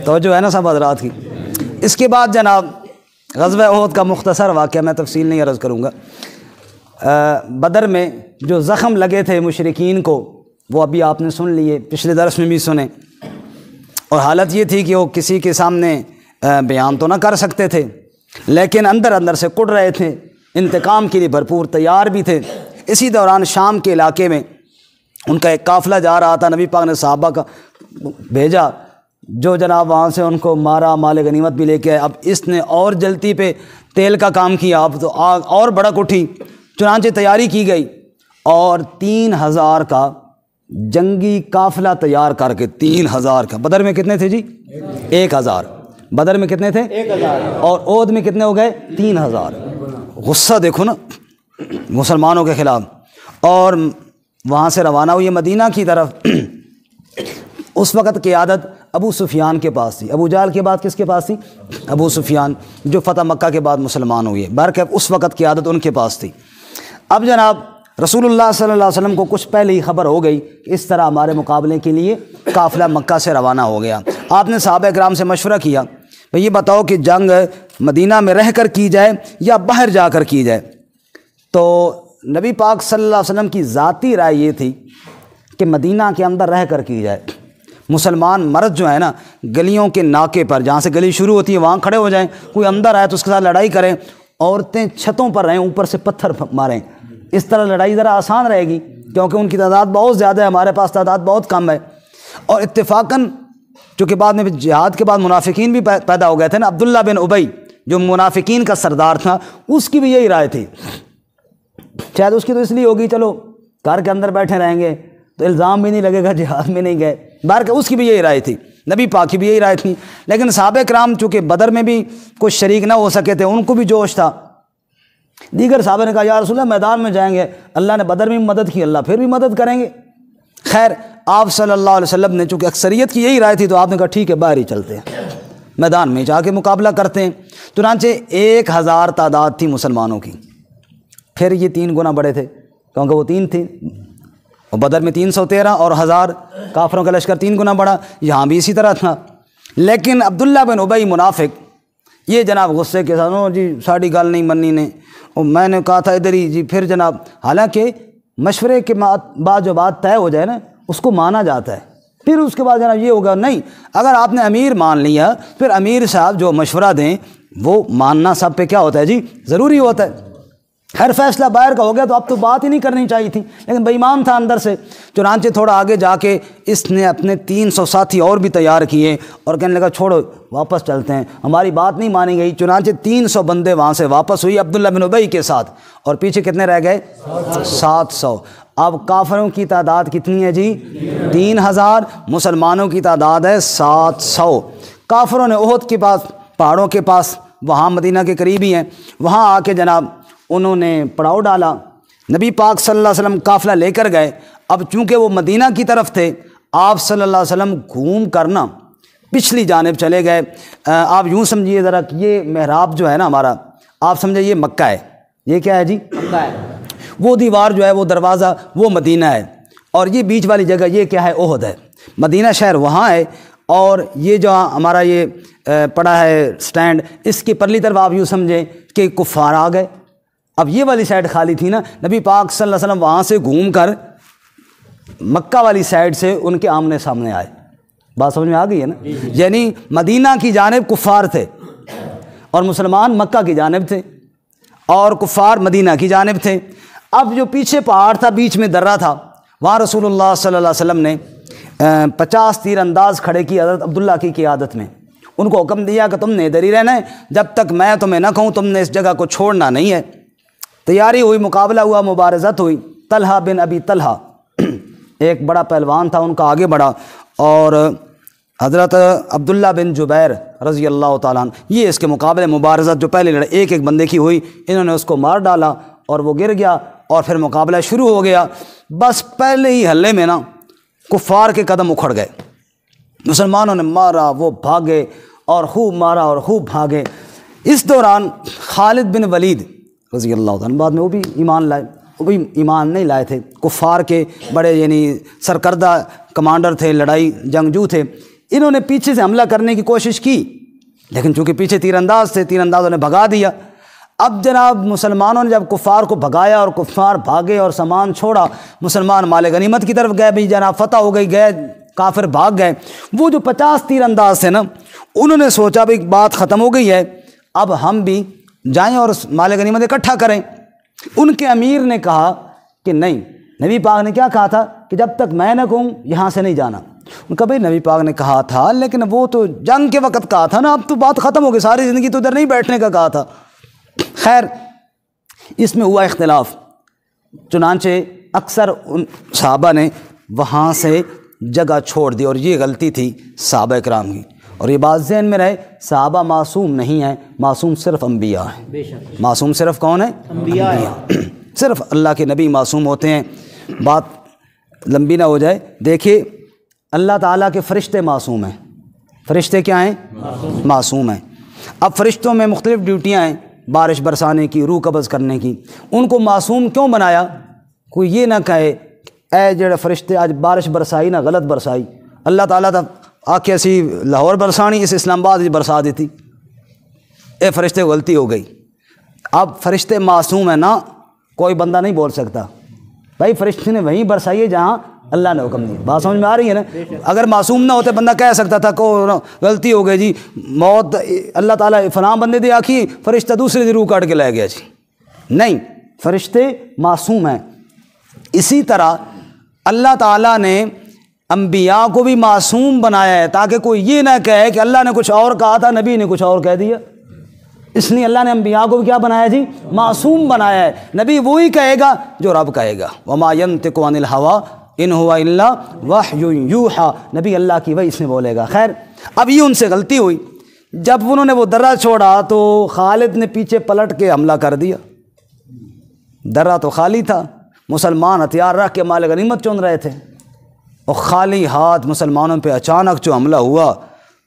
توجہ ہے نا سب حضرات کی۔ اس کے بعد جناب غزوہ احد کا مختصر واقعہ، میں تفصیل نہیں عرض کروں گا۔ بدر میں جو زخم لگے تھے مشرکین کو وہ ابھی آپ نے سن لیے، پچھلے درس میں بھی سنے، اور حالت یہ تھی کہ وہ کسی کے سامنے بیان تو نہ کر سکتے تھے، لیکن اندر اندر سے کڑ رہے تھے، انتقام کے لیے بھرپور تیار بھی تھے۔ اسی دوران شام کے علاقے میں ان کا ایک قافلہ جا رہا تھا، نبی پاک نے صحابہ کا بھیجا جو جناب وہاں سے ان کو مارا، مال غنیمت بھی لے کے آئے۔ اب اس نے اور جلتی پہ تیل کا کام کیا، اب تو آگ اور بڑک اٹھی، چنانچہ تیاری کی گئی، اور 3000 کا جنگی قافلہ تیار کر کے، 3000 کا۔ بدر میں کتنے تھے جی؟ 1000۔ بدر میں کتنے تھے؟ 1000۔ اور احد میں کتنے ہو گئے؟ 3000۔ غصہ دیکھو نا مسلمانوں کے خلاف، اور وہاں سے روانہ ہوئی مدینہ کی طرف۔ اس وقت قیادت ابو سفیان کے پاس تھی۔ ابو جہل کے بعد کس کے پاس تھی؟ ابو سفیان، جو فتح مکہ کے بعد مسلمان ہوئے، بہرکیف اس وقت قیادت ان کے پاس تھی۔ اب جناب رسول اللہ صلی اللہ علیہ وسلم کو کچھ پہلے ہی خبر ہو گئی کہ اس طرح ہمارے مقابلے کے لیے قافلہ مکہ سے روانہ ہو گیا۔ آپ نے صحابہ کرام سے مشورہ کیا بھئی یہ بتاؤ کہ جنگ مدینہ میں رہ کر کی جائے یا باہر جا کر کی جائے؟ تو نبی پاک صلی اللہ علیہ وسلم کی ذاتی رائے یہ تھی کہ مدینہ کے اندر رہ کر کی جائے۔ مسلمان مرد جو ہے نا، گلیوں کے ناکے پر جہاں سے گلی شروع ہوتی ہے وہاں کھڑے ہو جائیں، کوئی اندر آئے تو اس کے ساتھ لڑائی کریں، عورتیں چھتوں پر رہیں، اوپر سے پتھر ماریں، اس طرح لڑائی ذرا آسان رہے گی، کیونکہ ان کی تعداد بہت زیادہ ہے، ہمارے پاس تعداد بہت کم ہے۔ اور اتفاقاً چونکہ بعد میں جہاد کے بعد منافقین بھی پیدا ہو گئے تھے نا، عبداللہ بن ابی جو منافقین کا سردار تھا، اس کی بھی یہی رائے تھی۔ شاید اس کی تو اس لیے ہوگی چلو گھر کے اندر بیٹھے رہیں گے تو الزام بھی نہیں لگے گا جہاد میں نہیں گئے، بہرکہ اس کی بھی یہی رائے تھی، نبی پاک کی بھی یہی رائے تھی۔ لیکن صحابہ کرام چونکہ بدر میں بھی کچھ شریک نہ ہو سکے تھے، ان کو بھی جوش تھا۔ دیگر صحابہ نے کہا یا رسول اللہ میدان میں جائیں گے، اللہ نے بدر میں بھی مدد کی، اللہ پھر بھی مدد کریں گے۔ خیر آپ صلی اللہ علیہ وسلم نے چونکہ اکثریت کی یہی رائے تھی تو آپ نے کہا ٹھیک ہے باہر ہی چلتے ہیں، میدان میں جا کے مقابلہ کرتے ہیں۔ چنانچہ 1000 تعداد تھی مسلمانوں کی، پھر یہ 3 گنا بڑے تھے کیونکہ وہ 3 تھے، اور بدر میں 313 اور 1000 کافروں کا لشکر 3 گنا بڑا، یہاں بھی اسی طرح تھا۔ لیکن عبداللہ بن ابی منافق یہ جناب غصے کے ساتھ جی ساڑی گل نہیں مننی نے، اور میں نے کہا تھا ادھر ہی جی، پھر جناب حالانکہ مشورے کے بعد جو بات طے ہو جائے نا اس کو مانا جاتا ہے، پھر اس کے بعد جناب یہ ہوگا نہیں، اگر آپ نے امیر مان لیا پھر امیر صاحب جو مشورہ دیں وہ ماننا سب پہ کیا ہوتا ہے جی، ضروری ہوتا ہے۔ ہر فیصلہ باہر کا ہو گیا تو اب تو بات ہی نہیں کرنی چاہیے تھی، لیکن بے ایمان تھا اندر سے۔ چنانچہ تھوڑا آگے جا کے اس نے اپنے 300 ساتھی اور بھی تیار کیے اور کہنے لگا چھوڑو واپس چلتے ہیں، ہماری بات نہیں مانی گئی۔ چنانچہ 300 بندے وہاں سے واپس ہوئی عبداللہ بن ابی کے ساتھ، اور پیچھے کتنے رہ گئے؟ 700۔ اب کافروں کی تعداد کتنی ہے جی؟ 3000، مسلمانوں کی تعداد ہے 700۔ کافروں نے احد کے پاس، پہاڑوں کے پاس، وہاں مدینہ کے قریب ہی ہیں، وہاں آ کے جناب انہوں نے پڑاؤ ڈالا۔ نبی پاک صلی اللہ علیہ وسلم قافلہ لے کر گئے۔ اب چونکہ وہ مدینہ کی طرف تھے، آپ صلی اللہ علیہ وسلم گھوم کر نا پچھلی جانب چلے گئے۔ آپ یوں سمجھیے ذرا کہ یہ محراب جو ہے نا ہمارا، آپ سمجھے یہ مکہ ہے، یہ کیا ہے جی؟ مکہ ہے۔ وہ دیوار جو ہے، وہ دروازہ، وہ مدینہ ہے، اور یہ بیچ والی جگہ یہ کیا ہے؟ احد ہے۔ مدینہ شہر وہاں ہے، اور یہ جو ہمارا یہ پڑا ہے سٹینڈ، اس کی پرلی طرف آپ یوں سمجھیں کہ کفار آ گئے۔ اب یہ والی سائڈ خالی تھی نا، نبی پاک صلی اللہ علیہ وسلم وہاں سے گھوم کر مکہ والی سائڈ سے ان کے آمنے سامنے آئے۔ بات سمجھ میں آ گئی ہے نا؟ یعنی مدینہ کی جانب کفار تھے اور مسلمان مکہ کی جانب تھے، اور کفار مدینہ کی جانب تھے۔ اب جو پیچھے پہاڑ تھا، بیچ میں درہ تھا، وہاں رسول اللہ صلی اللہ علیہ وسلم نے 50 تیر انداز کھڑے کی حضرت عبداللہ کی قیادت میں۔ ان کو حکم دیا کہ تم نے ادھر ہی رہنا ہے، جب تک میں تمہیں نہ کہوں تم نے اس جگہ کو چھوڑنا نہیں ہے۔ تیاری ہوئی، مقابلہ ہوا، مبارزت ہوئی۔ طلحہ بن ابی طلحہ ایک بڑا پہلوان تھا، ان کا آگے بڑھا، اور حضرت عبداللہ بن جبیر رضی اللہ تعالیٰ عنہ یہ اس کے مقابلے مبارزت جو پہلے لڑائی ایک بندے کی ہوئی، انہوں نے اس کو مار ڈالا اور وہ گر گیا، اور پھر مقابلہ شروع ہو گیا۔ بس پہلے ہی حلے میں نا کفار کے قدم اکھڑ گئے، مسلمانوں نے مارا، وہ بھاگے اور خوب مارا اور خوب بھاگے۔ اس دوران خالد بن ولید رضی اللہ عنہ بعد میں وہ بھی ایمان لائے، وہ بھی ایمان نہیں لائے تھے، کفار کے بڑے یعنی سرکردہ کمانڈر تھے، لڑائی جنگجو تھے۔ انہوں نے پیچھے سے حملہ کرنے کی کوشش کی، لیکن چونکہ پیچھے تیر انداز تھے، تیر اندازوں نے بھگا دیا۔ اب جناب مسلمانوں نے جب کفار کو بھگایا اور کفار بھاگے اور سامان چھوڑا، مسلمان مال غنیمت کی طرف گئے، بھی جناب فتح ہو گئی، گئے، کافر بھاگ گئے۔ وہ جو 50 تیر انداز تھے نا، انہوں نے سوچا بھائی بات ختم ہو گئی ہے، اب ہم بھی جائیں اور مال غنیمت اکٹھا کریں۔ ان کے امیر نے کہا کہ نہیں، نبی پاک نے کیا کہا تھا کہ جب تک میں نہ کہوں یہاں سے نہیں جانا۔ ان کا بھائی نبی پاک نے کہا تھا، لیکن وہ تو جنگ کے وقت کہا تھا نا، اب تو بات ختم ہو گئی، ساری زندگی تو ادھر نہیں بیٹھنے کا کہا تھا۔ خیر اس میں ہوا اختلاف، چنانچہ اکثر ان صحابہ نے وہاں سے جگہ چھوڑ دی، اور یہ غلطی تھی صحابہ کرام کی۔ اور یہ بات ذہن میں رہے، صحابہ معصوم نہیں ہیں، معصوم صرف انبیاء ہیں۔ بے شک معصوم صرف کون ہے؟ انبیاء ہیں۔ صرف اللہ کے نبی معصوم ہوتے ہیں۔ بات لمبی نہ ہو جائے، دیکھیے اللہ تعالیٰ کے فرشتے معصوم ہیں۔ فرشتے کیا ہیں؟ معصوم ہیں۔ اب فرشتوں میں مختلف ڈیوٹیاں ہیں، بارش برسانے کی، روح قبض کرنے کی۔ ان کو معصوم کیوں بنایا؟ کوئی یہ نہ کہے اے جڑے فرشتے آج بارش برسائی نہ غلط برسائی، اللہ تعالیٰ تھا آ کے اسی لاہور برسانی، اس اسلام آباد برسا دیتی، اے فرشتے غلطی ہو گئی۔ اب فرشتے معصوم ہیں نا، کوئی بندہ نہیں بول سکتا بھائی فرشتے نے وہیں برسائی ہے جہاں اللہ نے حکم دیا۔ بات سمجھ میں آ رہی ہے نا؟ اگر معصوم نہ ہوتے بندہ کہہ سکتا تھا کہ غلطی ہو گئی جی، موت اللہ تعالیٰ فلاں بندے دے آکھی، فرشتہ دوسرے دی روح کاٹ کے لے گیا جی۔ نہیں، فرشتے معصوم ہیں۔ اسی طرح اللہ تعالیٰ نے انبیاء کو بھی معصوم بنایا ہے، تاکہ کوئی یہ نہ کہے کہ اللہ نے کچھ اور کہا تھا، نبی نے کچھ اور کہہ دیا۔ اس لیے اللہ نے انبیاء کو بھی کیا بنایا جی؟ معصوم بنایا ہے۔ نبی وہی کہے گا جو رب کہے گا، وما ينطق عن الهوى ان هو الا وحی یوحى، نبی اللہ کی وحی سے بولے گا۔ خیر اب یہ ان سے غلطی ہوئی، جب انہوں نے وہ درہ چھوڑا تو خالد نے پیچھے پلٹ کے حملہ کر دیا۔ درہ تو خالی تھا، مسلمان ہتھیار رکھ کے مال غنیمت چن رہے تھے، اور خالی ہاتھ مسلمانوں پہ اچانک جو حملہ ہوا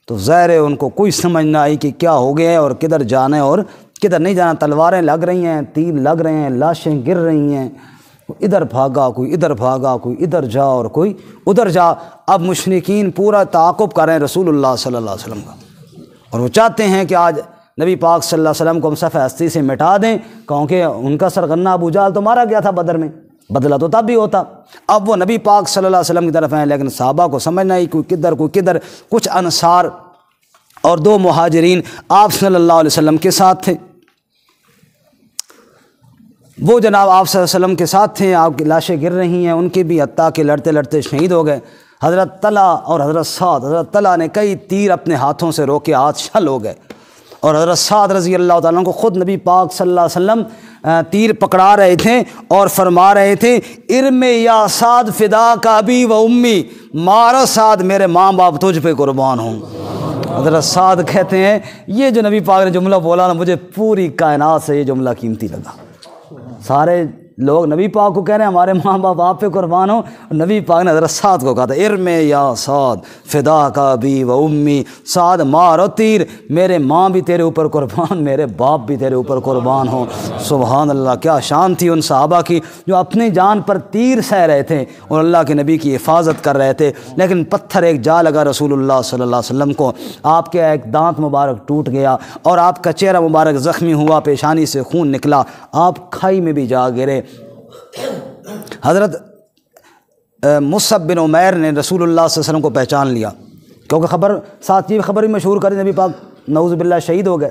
تو ظاہر ہے ان کو کوئی سمجھ نہ آئی کہ کیا ہو گیا ہے اور کدھر جانا ہے اور کدھر نہیں جانا۔ تلواریں لگ رہی ہیں، تیر لگ رہے ہیں، لاشیں گر رہی ہیں، ادھر بھاگا کوئی ادھر بھاگا، کوئی ادھر جا اور کوئی ادھر جا۔ اب مشرکین پورا تعاقب کر رہے ہیں رسول اللہ صلی اللہ علیہ وسلم کا، اور وہ چاہتے ہیں کہ آج نبی پاک صلی اللہ علیہ وسلم کو ہم صفحہ ہستی سے مٹا دیں، کیونکہ ان کا سرغنہ ابو جہل تو مارا گیا تھا بدر میں، بدلہ تو تب بھی ہوتا۔ اب وہ نبی پاک صلی اللہ علیہ وسلم کی طرف ہیں، لیکن صحابہ کو سمجھنا ہی کوئی کدھر، کچھ انصار اور 2 مہاجرین آپ صلی اللہ علیہ وسلم کے ساتھ تھے۔ وہ جناب آپ صلی اللہ علیہ وسلم کے ساتھ تھے، آپ کی لاشیں گر رہی ہیں، ان کے بھی حتیٰ کہ لڑتے لڑتے شہید ہو گئے۔ حضرت طلحہ اور حضرت سعد، حضرت طلحہ نے کئی تیر اپنے ہاتھوں سے روکے، ہاتھ شل ہو گئے، اور حضرت سعد رضی اللہ تعالیٰ عنہ کو خود نبی پاک صلی اللہ علیہ وسلم تیر پکڑا رہے تھے اور فرما رہے تھے ارم یا سعد فدا کا ابی و امی، مارو سعد میرے ماں باپ تجھ پہ قربان ہوں۔ حضرت سعد کہتے ہیں یہ جو نبی پاک نے جملہ بولا نا، مجھے پوری کائنات سے یہ جملہ قیمتی لگا۔ سارے لوگ نبی پاک کو کہہ رہے ہیں ہمارے ماں باپ آپ پہ قربان ہوں. نبی پاک نے حضرت سعد کو کہا تھا ارم یا سعد فدا کا ابی و امی، سعد مارو تیر، میرے ماں بھی تیرے اوپر قربان، میرے باپ بھی تیرے اوپر قربان ہوں. سبحان اللہ، کیا شان تھی ان صحابہ کی جو اپنی جان پر تیر سہ رہے تھے اور اللہ کے نبی کی حفاظت کر رہے تھے. لیکن پتھر ایک جا لگا رسول اللہ صلی اللہ علیہ وسلم کو، آپ کے ایک دانت مبارک ٹوٹ گیا اور آپ کا چہرہ مبارک زخمی ہوا، پیشانی سے خون نکلا، آپ کھائی میں بھی جا گرے. حضرت مصعب بن عمیر نے رسول اللہ صلی اللہ علیہ وسلم کو پہچان لیا، کیونکہ خبر بھی مشہور کری، نبی پاک نعوذ باللہ شہید ہو گئے.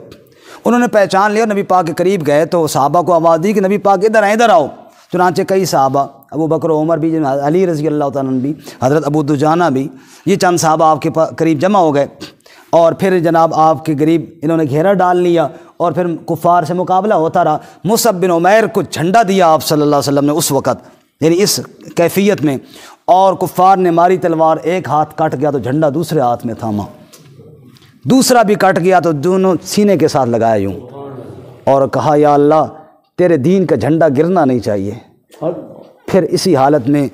انہوں نے پہچان لیا اور نبی پاک کے قریب گئے تو صحابہ کو آواز دی کہ نبی پاک ادھر آؤ. چنانچہ کئی صحابہ، ابو بکر و عمر بھی، علی رضی اللہ تعالیٰ عنہ بھی، حضرت ابو دجانہ بھی، یہ چند صحابہ آپ کے قریب جمع ہو گئے اور پھر جناب آپ کے قریب انہوں نے گھیرا ڈال لیا اور پھر کفار سے مقابلہ ہوتا رہا. مصعب بن عمیر کو جھنڈا دیا آپ صلی اللہ علیہ وسلم نے اس وقت، یعنی اس کیفیت میں، اور کفار نے ماری تلوار، ایک ہاتھ کٹ گیا تو جھنڈا دوسرے ہاتھ میں تھاما، دوسرا بھی کٹ گیا تو دونوں سینے کے ساتھ لگایا یوں اور کہا یا اللہ تیرے دین کا جھنڈا گرنا نہیں چاہیے. پھر اسی حالت میں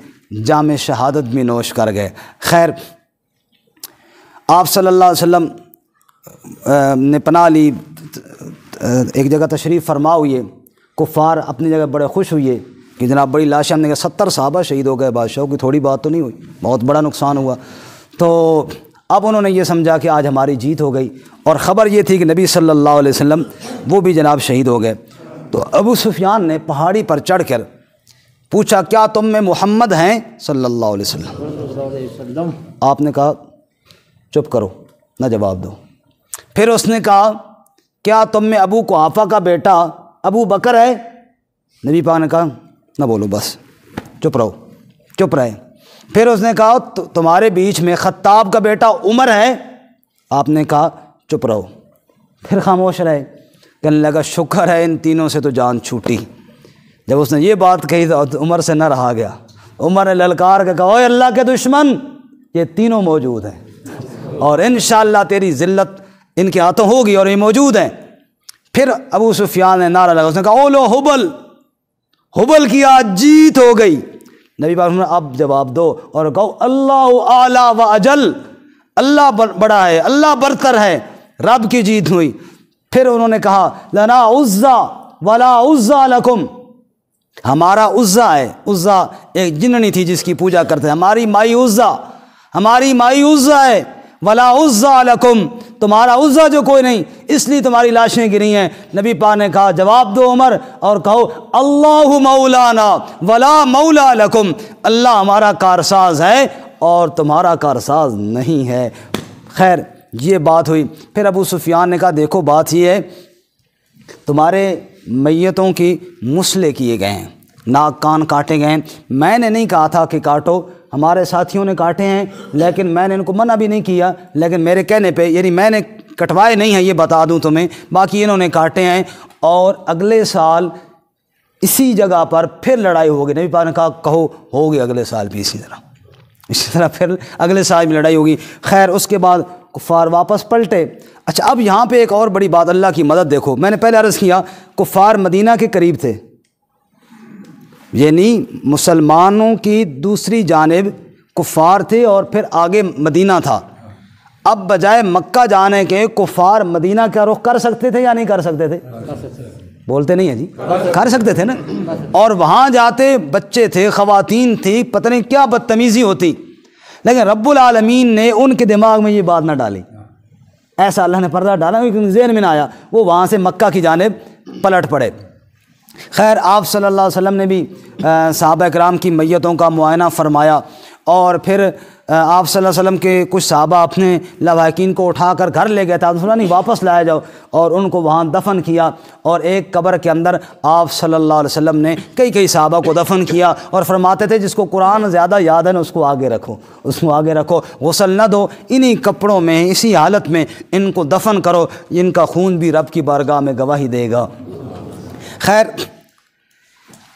جام شہادت بھی نوش کر گئے. خیر، آپ صلی اللہ علیہ وسلم نے پناہ لی، ایک جگہ تشریف فرما ہوئے، کفار اپنی جگہ بڑے خوش ہوئے کہ جناب بڑی لاشیں، ہم نے کہا 70 صحابہ شہید ہو گئے، بادشاہ کی تھوڑی بات تو نہیں ہوئی، بہت بڑا نقصان ہوا. تو اب انہوں نے یہ سمجھا کہ آج ہماری جیت ہو گئی، اور خبر یہ تھی کہ نبی صلی اللہ علیہ وسلم وہ بھی جناب شہید ہو گئے. تو ابو سفیان نے پہاڑی پر چڑھ کر پوچھا کیا تم میں محمد ہیں صلی اللہ علیہ وسلم؟ آپ نے کہا چپ کرو، نہ جواب دو. پھر اس نے کہا کیا تم میں ابو قحافہ کا بیٹا ابو بکر ہے؟ نبی پاک نے کہا نہ بولو، بس چپ رہو، چپ رہے. پھر اس نے کہا تمہارے بیچ میں خطاب کا بیٹا عمر ہے؟ آپ نے کہا چپ رہو. پھر خاموش رہے. کہنے لگا شکر ہے ان تینوں سے تو جان چھوٹی. جب اس نے یہ بات کہی تو عمر سے نہ رہا گیا. عمر نے للکار کے کہا اے اللہ کے دشمن، یہ تینوں موجود ہیں اور انشاءاللہ تیری ذلت ان کے ہاتھوں ہوگی اور یہ موجود ہیں. پھر ابو سفیان نے نعرہ لگا، اس نے کہا اولو حبل کی آج جیت ہو گئی. نبی پاک نے اب جواب دو اور کہو اللہ اعلیٰ و اجل، اللہ بڑا ہے، اللہ برتر ہے، رب کی جیت ہوئی. پھر انہوں نے کہا لنا عزا ولا عزا لکم، ہمارا عزا ہے. عزا ایک جننی تھی جس کی پوجا کرتے ہیں، ہماری مائی عزا، ہماری مائی عزا ہے. ولا عزا لکم، تمہارا عزا جو کوئی نہیں، اس لیے تمہاری لاشیں گری ہیں. نبی پاک نے کہا جواب دو عمر اور کہو اللہ مولانا ولا مولا لکم، اللہ ہمارا کارساز ہے اور تمہارا کارساز نہیں ہے. خیر یہ بات ہوئی. پھر ابو سفیان نے کہا دیکھو بات یہ ہے، تمہارے میتوں کی مسلے کیے گئے ہیں، ناک کان کاٹے گئے ہیں. میں نے نہیں کہا تھا کہ کاٹو، ہمارے ساتھیوں نے کاٹے ہیں، لیکن میں نے ان کو منع بھی نہیں کیا، لیکن میرے کہنے پہ، یعنی میں نے کٹوائے نہیں ہیں، یہ بتا دوں تمہیں، باقی انہوں نے کاٹے ہیں. اور اگلے سال اسی جگہ پر پھر لڑائی ہوگی. نبی پاک نے کہا کہو ہوگی اگلے سال بھی اسی طرح پھر اگلے سال بھی لڑائی ہوگی. خیر اس کے بعد کفار واپس پلٹے. اچھا اب یہاں پہ ایک اور بڑی بات، اللہ کی مدد دیکھو. میں نے پہلے عرض کیا کفار مدینہ کے قریب تھے، یعنی مسلمانوں کی دوسری جانب کفار تھے اور پھر آگے مدینہ تھا. اب بجائے مکہ جانے کے کفار مدینہ کا رخ کر سکتے تھے یا نہیں کر سکتے تھے؟ بولتے نہیں ہیں جی، کر سکتے تھے نا. اور وہاں جاتے بچے تھے، خواتین تھی، پتہ نہیں کیا بدتمیزی ہوتی، لیکن رب العالمین نے ان کے دماغ میں یہ بات نہ ڈالی. ایسا اللہ نے پردہ ڈالا کیونکہ ذہن میں نہ آیا، وہ وہاں سے مکہ کی جانب پلٹ پڑے. خیر آپ صلی اللہ علیہ وسلم نے بھی صحابہ کرام کی میتوں کا معائنہ فرمایا، اور پھر آپ صلی اللہ علیہ وسلم کے کچھ صحابہ اپنے لواحقین کو اٹھا کر گھر لے گئے تھے. آپ نے نہیں واپس لایا جاؤ، اور ان کو وہاں دفن کیا. اور ایک قبر کے اندر آپ صلی اللہ علیہ وسلم نے کئی صحابہ کو دفن کیا، اور فرماتے تھے جس کو قرآن زیادہ یاد ہے نا اس کو آگے رکھو، اس کو آگے رکھو، غسل نہ دو، انہی کپڑوں میں اسی حالت میں ان کو دفن کرو، ان کا خون بھی رب کی بارگاہ میں گواہی دے گا. خیر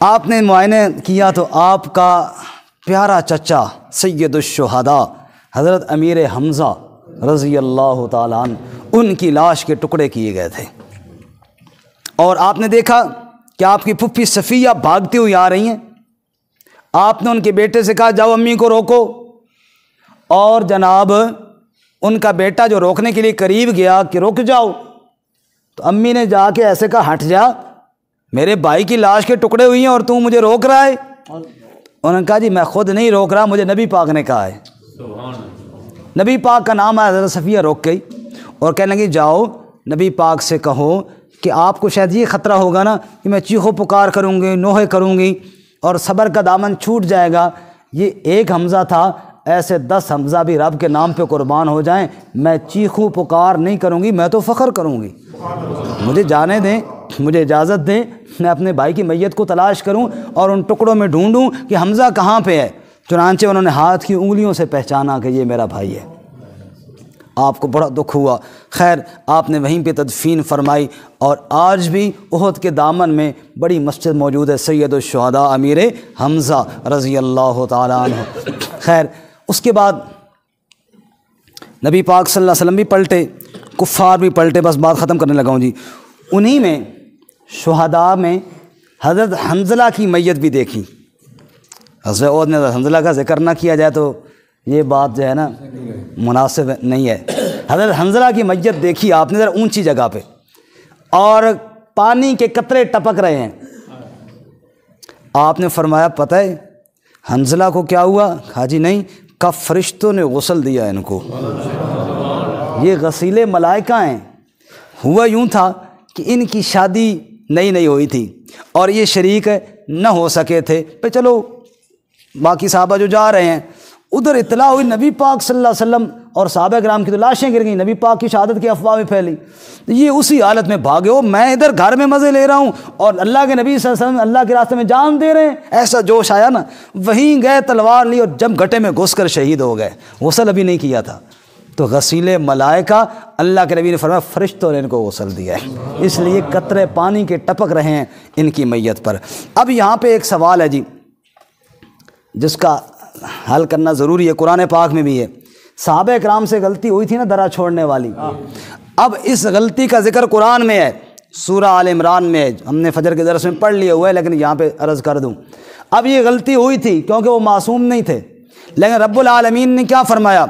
آپ نے معائنے کیا تو آپ کا پیارا چچا سید الشہداء حضرت امیر حمزہ رضی اللہ تعالیٰ عنہ، ان کی لاش کے ٹکڑے کیے گئے تھے. اور آپ نے دیکھا کہ آپ کی پھپھی صفیہ بھاگتی ہوئی آ رہی ہیں. آپ نے ان کے بیٹے سے کہا جاؤ امی کو روکو، اور جناب ان کا بیٹا جو روکنے کے لیے قریب گیا کہ رک جاؤ، تو امی نے جا کے ایسے کہا ہٹ جا، میرے بھائی کی لاش کے ٹکڑے ہوئی ہیں اور تو مجھے روک رہا ہے. انہوں نے کہا جی میں خود نہیں روک رہا، مجھے نبی پاک نے کہا ہے. نبی پاک کا نام ہے. حضرت صفیہ روک گئی اور کہنے لگی جاؤ نبی پاک سے کہو کہ آپ کو شاید یہ خطرہ ہوگا نا کہ میں چیخو پکار کروں گی، نوحے کروں گی اور صبر کا دامن چھوٹ جائے گا. یہ ایک حمزہ تھا، ایسے 10 حمزہ بھی رب کے نام پہ قربان ہو جائیں، میں چیخو پکار نہیں کروں گی، میں تو فخر کروں گی. مجھے جانے دیں، مجھے اجازت دیں، میں اپنے بھائی کی میت کو تلاش کروں اور ان ٹکڑوں میں ڈھونڈوں کہ حمزہ کہاں پہ ہے. چنانچہ انہوں نے ہاتھ کی انگلیوں سے پہچانا کہ یہ میرا بھائی ہے. آپ کو بڑا دکھ ہوا. خیر آپ نے وہیں پہ تدفین فرمائی، اور آج بھی احد کے دامن میں بڑی مسجد موجود ہے، سید الشہداء امیر حمزہ رضی اللہ تعالیٰ عنہ. خیر اس کے بعد نبی پاک صلی اللہ علیہ وسلم بھی پلٹے، کفار بھی پلٹے. بس بات ختم کرنے لگا ہوں جی. انہی میں شہداء میں حضرت حنظلہ کی میت بھی دیکھی. حضرت عود نے حنظلہ کا ذکر نہ کیا جائے تو یہ بات جو ہے نا مناسب نہیں ہے. حضرت حنظلہ کی میت دیکھی آپ نے ذرا اونچی جگہ پہ، اور پانی کے قطرے ٹپک رہے ہیں. آپ نے فرمایا پتہ ہے حنظلہ کو کیا ہوا؟ کہا جی نہیں، کہا فرشتوں نے غسل دیا ان کو. یہ غسیل ملائکہ ہیں. ہوا یوں تھا کہ ان کی شادی نئی ہوئی تھی اور یہ شریک نہ ہو سکے تھے، پہ چلو باقی صحابہ جو جا رہے ہیں، ادھر اطلاع ہوئی نبی پاک صلی اللہ علیہ وسلم اور صحابہ کرام کی تو لاشیں گر گئیں، نبی پاک کی شہادت کی افواہ میں پھیلی. یہ اسی حالت میں بھاگے ہو، میں ادھر گھر میں مزے لے رہا ہوں اور اللہ کے نبی صلی اللہ علیہ وسلم اللہ کے راستے میں جان دے رہے ہیں. ایسا جوش آیا نا، وہیں گئے تلوار لی اور جب گٹے میں گھس کر شہید ہو گئے. غسل ابھی نہیں کیا تھا. تو غسیل ملائکہ، اللہ کے نبی نے فرمایا فرشتوں نے ان کو غسل دیا ہے، اس لیے قطرے پانی کے ٹپک رہے ہیں ان کی میت پر. اب یہاں پہ ایک سوال ہے جی جس کا حل کرنا ضروری ہے، قرآن پاک میں بھی ہے. صحابہ کرام سے غلطی ہوئی تھی نا درا چھوڑنے والی. اب اس غلطی کا ذکر قرآن میں ہے، سورہ آل عمران میں ہے. ہم نے فجر کے درس میں پڑھ لیا ہوا ہے لیکن یہاں پہ عرض کر دوں. اب یہ غلطی ہوئی تھی کیونکہ وہ معصوم نہیں تھے، لیکن رب العالمین نے کیا فرمایا؟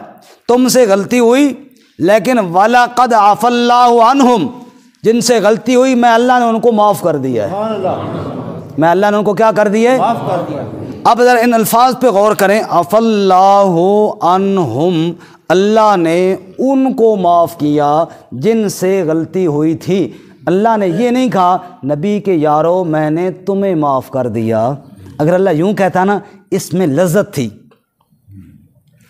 تم سے غلطی ہوئی لیکن وَلَقَدْ عَفَا اللَّهُ عَنْهُمْ، جن سے غلطی ہوئی میں اللہ نے ان کو معاف کر دیا ہے. میں اللہ نے ان کو کیا کر دیا ہے؟ معاف کر دیا. اب ذرا ان الفاظ پہ غور کریں. عَفَا اللَّهُ عَنْهُمْ، اللہ نے ان کو معاف کیا جن سے غلطی ہوئی تھی. اللہ نے یہ نہیں کہا نبی کے یارو میں نے تمہیں معاف کر دیا. اگر اللہ یوں کہتا نا، اس میں لذت تھی.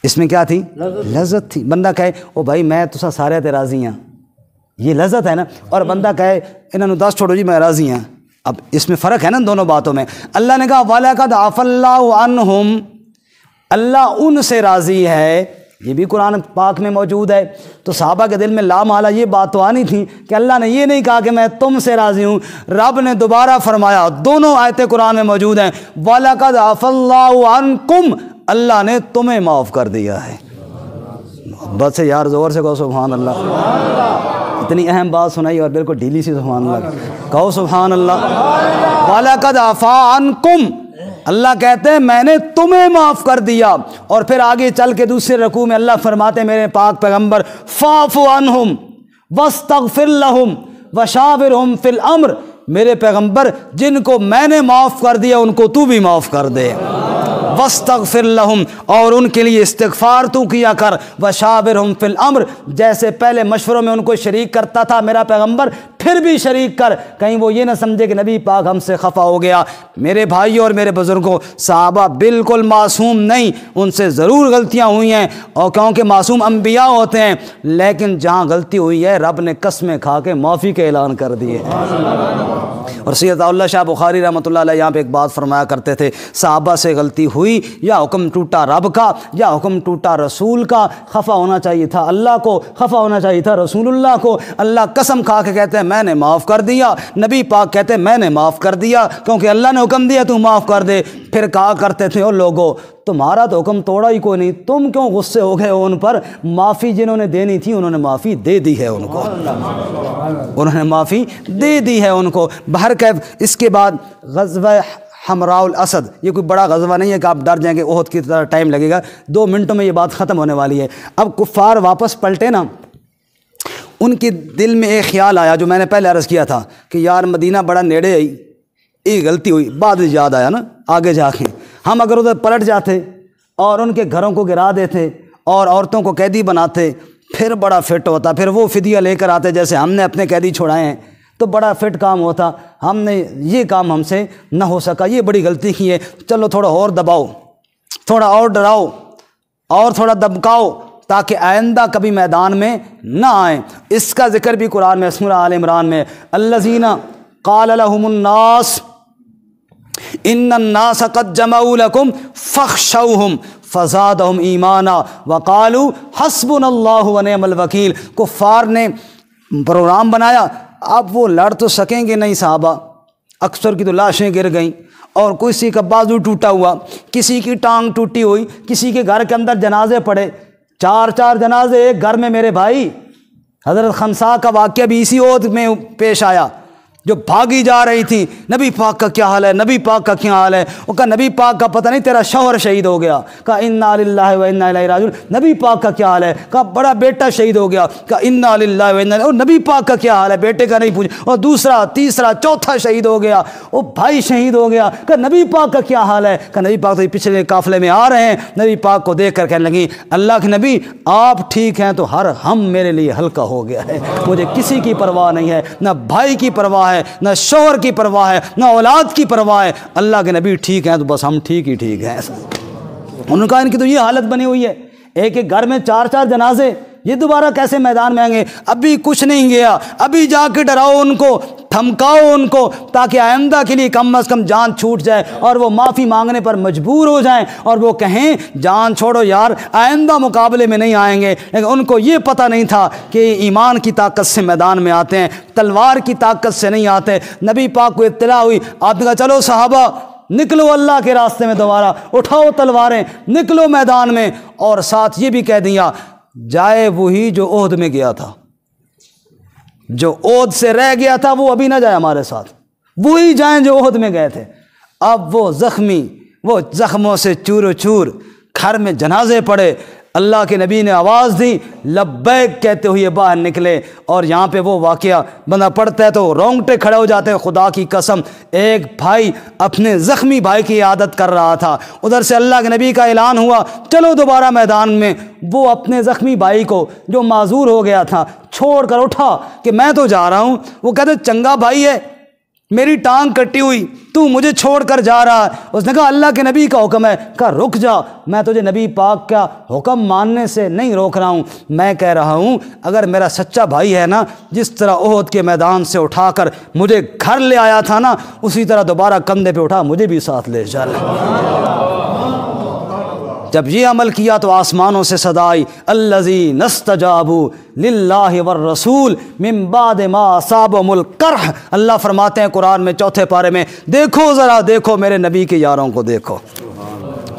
اس میں کیا تھی؟ لذت تھی. بندہ کہے او بھائی میں تو سارے تے راضی ہاں، یہ لذت ہے نا. اور بندہ کہے انہوں نے 10 چھوڑو جی میں راضی ہاں. اب اس میں فرق ہے نا دونوں باتوں میں. اللہ نے کہا وَلَقَدْ عَفَا اللَّهُ عَنْهُمْ، اللہ ان سے راضی ہے. یہ بھی قرآن پاک میں موجود ہے. تو صحابہ کے دل میں لامحالہ یہ بات تو آنی تھی کہ اللہ نے یہ نہیں کہا کہ میں تم سے راضی ہوں. رب نے دوبارہ فرمایا، دونوں آیتیں قرآن میں موجود ہیں، وَلَقَدْ عَفَا اللَّهُ عَنْكُمْ، اللہ نے تمہیں معاف کر دیا ہے. محبت سے یار زور سے کہو سبحان اللہ. اتنی اہم بات سنائی اور بالکل ڈھیلی سی سبحان اللہ کہو سبحان اللہ. وَلَقَدْ عَفَا عَنْكُمْ، اللہ کہتے ہیں میں نے تمہیں معاف کر دیا. اور پھر آگے چل کے دوسرے رکوع میں اللہ فرماتے ہیں میرے پاک پیغمبر فَاعْفُ عَنْهُمْ وَاسْتَغْفِرْ لَهُمْ وَشَاوِرْهُمْ فِي الْأَمْرِ، میرے پیغمبر جن کو میں نے معاف کر دیا ان کو تو بھی معاف کر دے. وَاسْتَغْفِرْ لَهُمْ، اور ان کے لیے استغفار تو کیا کر. وَشَاوِرْهُمْ فِي الْأَمْرِ، جیسے پہلے مشوروں میں ان کو شریک کرتا تھا میرا پیغمبر، پھر بھی شریک کر، کہیں وہ یہ نہ سمجھے کہ نبی پاک ہم سے خفا ہو گیا. میرے بھائی اور میرے بزرگوں، صحابہ بالکل معصوم نہیں، ان سے ضرور غلطیاں ہوئی ہیں، اور کیونکہ معصوم انبیاء ہوتے ہیں، لیکن جہاں غلطی ہوئی ہے رب نے قسمیں کھا کے معافی کے اعلان کر دیے. اور سید اللہ شاہ بخاری رحمۃ اللہ علیہ یہاں پہ ایک بات فرمایا کرتے تھے، صحابہ سے غلطی ہوئی یا حکم ٹوٹا رب کا یا حکم ٹوٹا رسول کا، خفا ہونا چاہیے تھا اللہ کو، خفا ہونا چاہیے تھا رسول اللہ کو. اللہ قسم کھا کے کہتے ہیں میں میں نے معاف کر دیا۔ نبی پاک کہتے میں نے معاف کر دیا کیونکہ اللہ نے حکم دیا تو معاف کر دے۔ پھر کہا کرتے تھے او لوگو تمہارا تو حکم توڑا ہی کوئی نہیں، تم کیوں غصے ہو گئے ہو ان پر؟ معافی جنہوں نے دینی تھی انہوں نے معافی دے دی ہے ان کو، انہوں نے معافی دے دی ہے ان کو۔ بہرکیف اس کے بعد غزوہ حمراء الاسد، یہ کوئی بڑا غزوہ نہیں ہے کہ آپ ڈر جائیں کہ احد کی طرح ٹائم لگے گا، 2 منٹوں میں یہ بات ختم ہونے والی ہے۔ اب کفار واپس پلٹے نا، ان کے دل میں ایک خیال آیا جو میں نے پہلے عرض کیا تھا کہ یار مدینہ بڑا نیڑے ہے، یہ غلطی ہوئی، بعد میں یاد آیا نا آگے جا کے، ہم اگر ادھر پلٹ جاتے اور ان کے گھروں کو گرا دیتے اور عورتوں کو قیدی بناتے پھر بڑا فٹ ہوتا، پھر وہ فدیہ لے کر آتے جیسے ہم نے اپنے قیدی چھڑائے ہیں تو بڑا فٹ کام ہوتا۔ ہم نے یہ کام ہم سے نہ ہو سکا، یہ بڑی غلطی کی ہے، چلو تھوڑا اور دباؤ، تھوڑا اور ڈراؤ اور تھوڑا دبکاؤ تاکہ آئندہ کبھی میدان میں نہ آئیں۔ اس کا ذکر بھی قرآن میں سورہ آل عمران میں الذین قال لهم الناس ان الناس قد جمعوا لكم فاخشوهم فزادهم ایمانا وقالوا حسبنا اللہ ونعم الوکیل۔ کفار نے پروگرام بنایا، اب وہ لڑ تو سکیں گے نہیں، صحابہ اکثر کی تو لاشیں گر گئیں اور کسی کا بازو ٹوٹا ہوا، کسی کی ٹانگ ٹوٹی ہوئی، کسی کے گھر کے اندر جنازے پڑے، 4 جنازے ایک گھر میں میرے بھائی۔ حضرت خنساء کا واقعہ بھی اسی عہد میں پیش آیا، جو بھاگی جا رہی تھی، نبی پاک کا کیا حال ہے، نبی پاک کا کیا حال ہے؟ وہ کہا نبی پاک کا پتہ نہیں تیرا شوہر شہید ہو گیا، کہا انا للہ و انا الیہ راجعون۔ نبی پاک کا کیا حال ہے؟ کہا بڑا بیٹا شہید ہو گیا، کہا انا للہ و انا الیہ۔ اور نبی پاک کا کیا حال ہے؟ بیٹے کا نہیں پوچھا، اور دوسرا تیسرا چوتھا شہید ہو گیا، وہ بھائی شہید ہو گیا، کہا نبی پاک کا کیا حال ہے؟ کہا نبی پاک تو پچھلے قافلے میں آ رہے ہیں۔ نبی پاک کو دیکھ کر کہنے لگی اللہ کے نبی آپ ٹھیک ہیں تو ہر ہم میرے لیے ہلکا ہو گیا ہے، مجھے کسی کی پرواہ نہیں ہے، نہ بھائی کی پرواہ ہے، نہ شوہر کی پرواہ ہے، نہ اولاد کی پرواہ ہے، اللہ کے نبی ٹھیک ہیں تو بس ہم ٹھیک ہی ٹھیک ہیں۔ انہوں نے کہا ان کی تو یہ حالت بنی ہوئی ہے، ایک ایک گھر میں 4 جنازے، یہ دوبارہ کیسے میدان میں آئیں گے؟ ابھی کچھ نہیں گیا، ابھی جا کے ڈراؤ ان کو، دھمکاؤ ان کو تاکہ آئندہ کے لیے کم از کم جان چھوٹ جائے اور وہ معافی مانگنے پر مجبور ہو جائیں اور وہ کہیں جان چھوڑو یار آئندہ مقابلے میں نہیں آئیں گے۔ لیکن ان کو یہ پتہ نہیں تھا کہ ایمان کی طاقت سے میدان میں آتے ہیں، تلوار کی طاقت سے نہیں آتے۔ نبی پاک کو اطلاع ہوئی، آپ نے کہا چلو صحابہ نکلو اللہ کے راستے میں، دوبارہ اٹھاؤ تلواریں، نکلو میدان میں، اور ساتھ یہ بھی کہہ دیا جائے وہی جو عہد میں گیا تھا، جو عہد سے رہ گیا تھا وہ ابھی نہ جائے ہمارے ساتھ، وہی جائیں جو عہد میں گئے تھے۔ اب وہ زخمی، وہ زخموں سے چور و چور، گھر میں جنازے پڑے، اللہ کے نبی نے آواز دی، لبیک کہتے ہوئے باہر نکلے۔ اور یہاں پہ وہ واقعہ بندہ پڑھتا ہے تو رونگٹے کھڑے ہو جاتے ہیں، خدا کی قسم ایک بھائی اپنے زخمی بھائی کی عادت کر رہا تھا، ادھر سے اللہ کے نبی کا اعلان ہوا چلو دوبارہ میدان میں، وہ اپنے زخمی بھائی کو جو معذور ہو گیا تھا چھوڑ کر اٹھا کہ میں تو جا رہا ہوں۔ وہ کہتے چنگا بھائی ہے، میری ٹانگ کٹی ہوئی، تو مجھے چھوڑ کر جا رہا ہے۔ اس نے کہا اللہ کے نبی کا حکم ہے، کہا رک جا، میں تجھے نبی پاک کا حکم ماننے سے نہیں روک رہا ہوں، میں کہہ رہا ہوں اگر میرا سچا بھائی ہے نا، جس طرح احد کے میدان سے اٹھا کر مجھے گھر لے آیا تھا نا، اسی طرح دوبارہ کندھے پہ اٹھا مجھے بھی ساتھ لے چل۔ جب یہ عمل کیا تو آسمانوں سے صدا آئی الذین استجابوا للہ والرسول من بعد ما اصابہم القرح۔ اللہ فرماتے ہیں قرآن میں 4 پارے میں، دیکھو ذرا دیکھو میرے نبی کے یاروں کو دیکھو،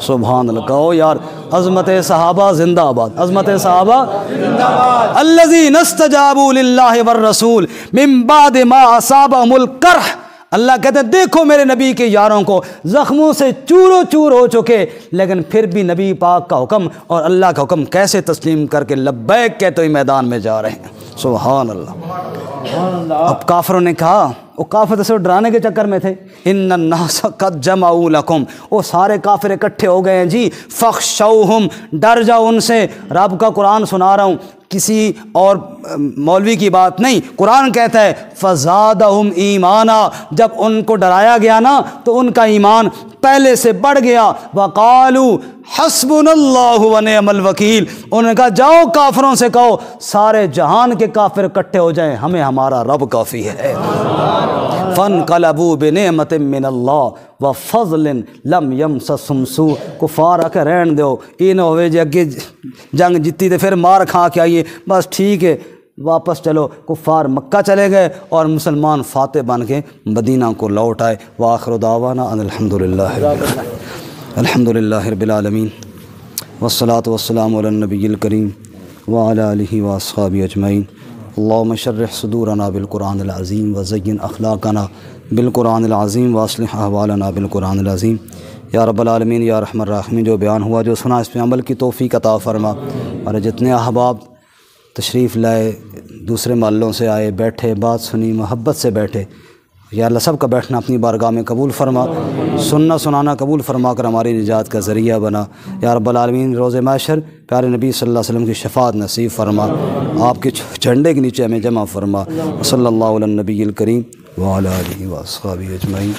سبحان اللہ، کہو یار عظمت صحابہ زندہ آباد، عظمت صحابہ زندہ آباد۔ الذین استجابوا للہ والرسول من بعد ما اصابہم القرح، اللہ کہتے ہیں دیکھو میرے نبی کے یاروں کو، زخموں سے چور و چور ہو چکے، لیکن پھر بھی نبی پاک کا حکم اور اللہ کا حکم کیسے تسلیم کر کے لبیک کہتے ہوئے میدان میں جا رہے ہیں، سبحان اللہ۔ اب کافروں نے کہا، وہ کافر تو صرف ڈرانے کے چکر میں تھے، ان الناس قد جمعوا لکم، وہ سارے کافر اکٹھے ہو گئے ہیں جی، فخشوہم، ڈر جاؤ ان سے۔ رب کا قرآن سنا رہا ہوں، کسی اور مولوی کی بات نہیں، قرآن کہتا ہے فزادہم ایمانا، جب ان کو ڈرایا گیا نا تو ان کا ایمان پہلے سے بڑھ گیا۔ وقالوا حسبنا اللہ ونعم الوکیل، انہوں نے کہا جاؤ کافروں سے کہو سارے جہان کے کافر اکٹھے ہو جائیں، ہمیں ہمارا رب کافی ہے۔ فانقلبوا بنعمت من اللہ وفضل لم یمسسہم سوء، کفار آ کے رہن دو، یہ نہ ہوئے جی اگے جنگ جیتی تو پھر مار کھا کے آئیے، بس ٹھیک ہے واپس چلو، کفار مکہ چلے گئے اور مسلمان فاتح بن کے مدینہ کو لوٹ آئے۔ وآخر دعوانا ان الحمد للہ رب العالمین والصلاة والسلام علی النبی الکریم وعلی آلہ واصحابہ اجمعین۔ اللہم شرح صدورنا بالقرآن العظیم وزین اخلاقنا بالقرآن العظیم واصلح احوالنا بالقرآن العظیم۔ یا رب العالمین یا رحمن الرحیم، جو بیان ہوا جو سنا اس پہ عمل کی توفیق عطا فرما، اور جتنے احباب تشریف لائے دوسرے محلوں سے آئے، بیٹھے، بات سنی، محبت سے بیٹھے، یا اللہ سب کا بیٹھنا اپنی بارگاہ میں قبول فرما، سننا سنانا قبول فرما کر ہماری نجات کا ذریعہ بنا۔ یا رب العالمین روز محشر پیارے نبی صلی اللہ علیہ وسلم کی شفاعت نصیب فرما، آپ کے جھنڈے کے نیچے ہمیں جمع فرما۔ صلی اللہ علی النبی الکریم وعلی آلہ واصحابہ اجمعین۔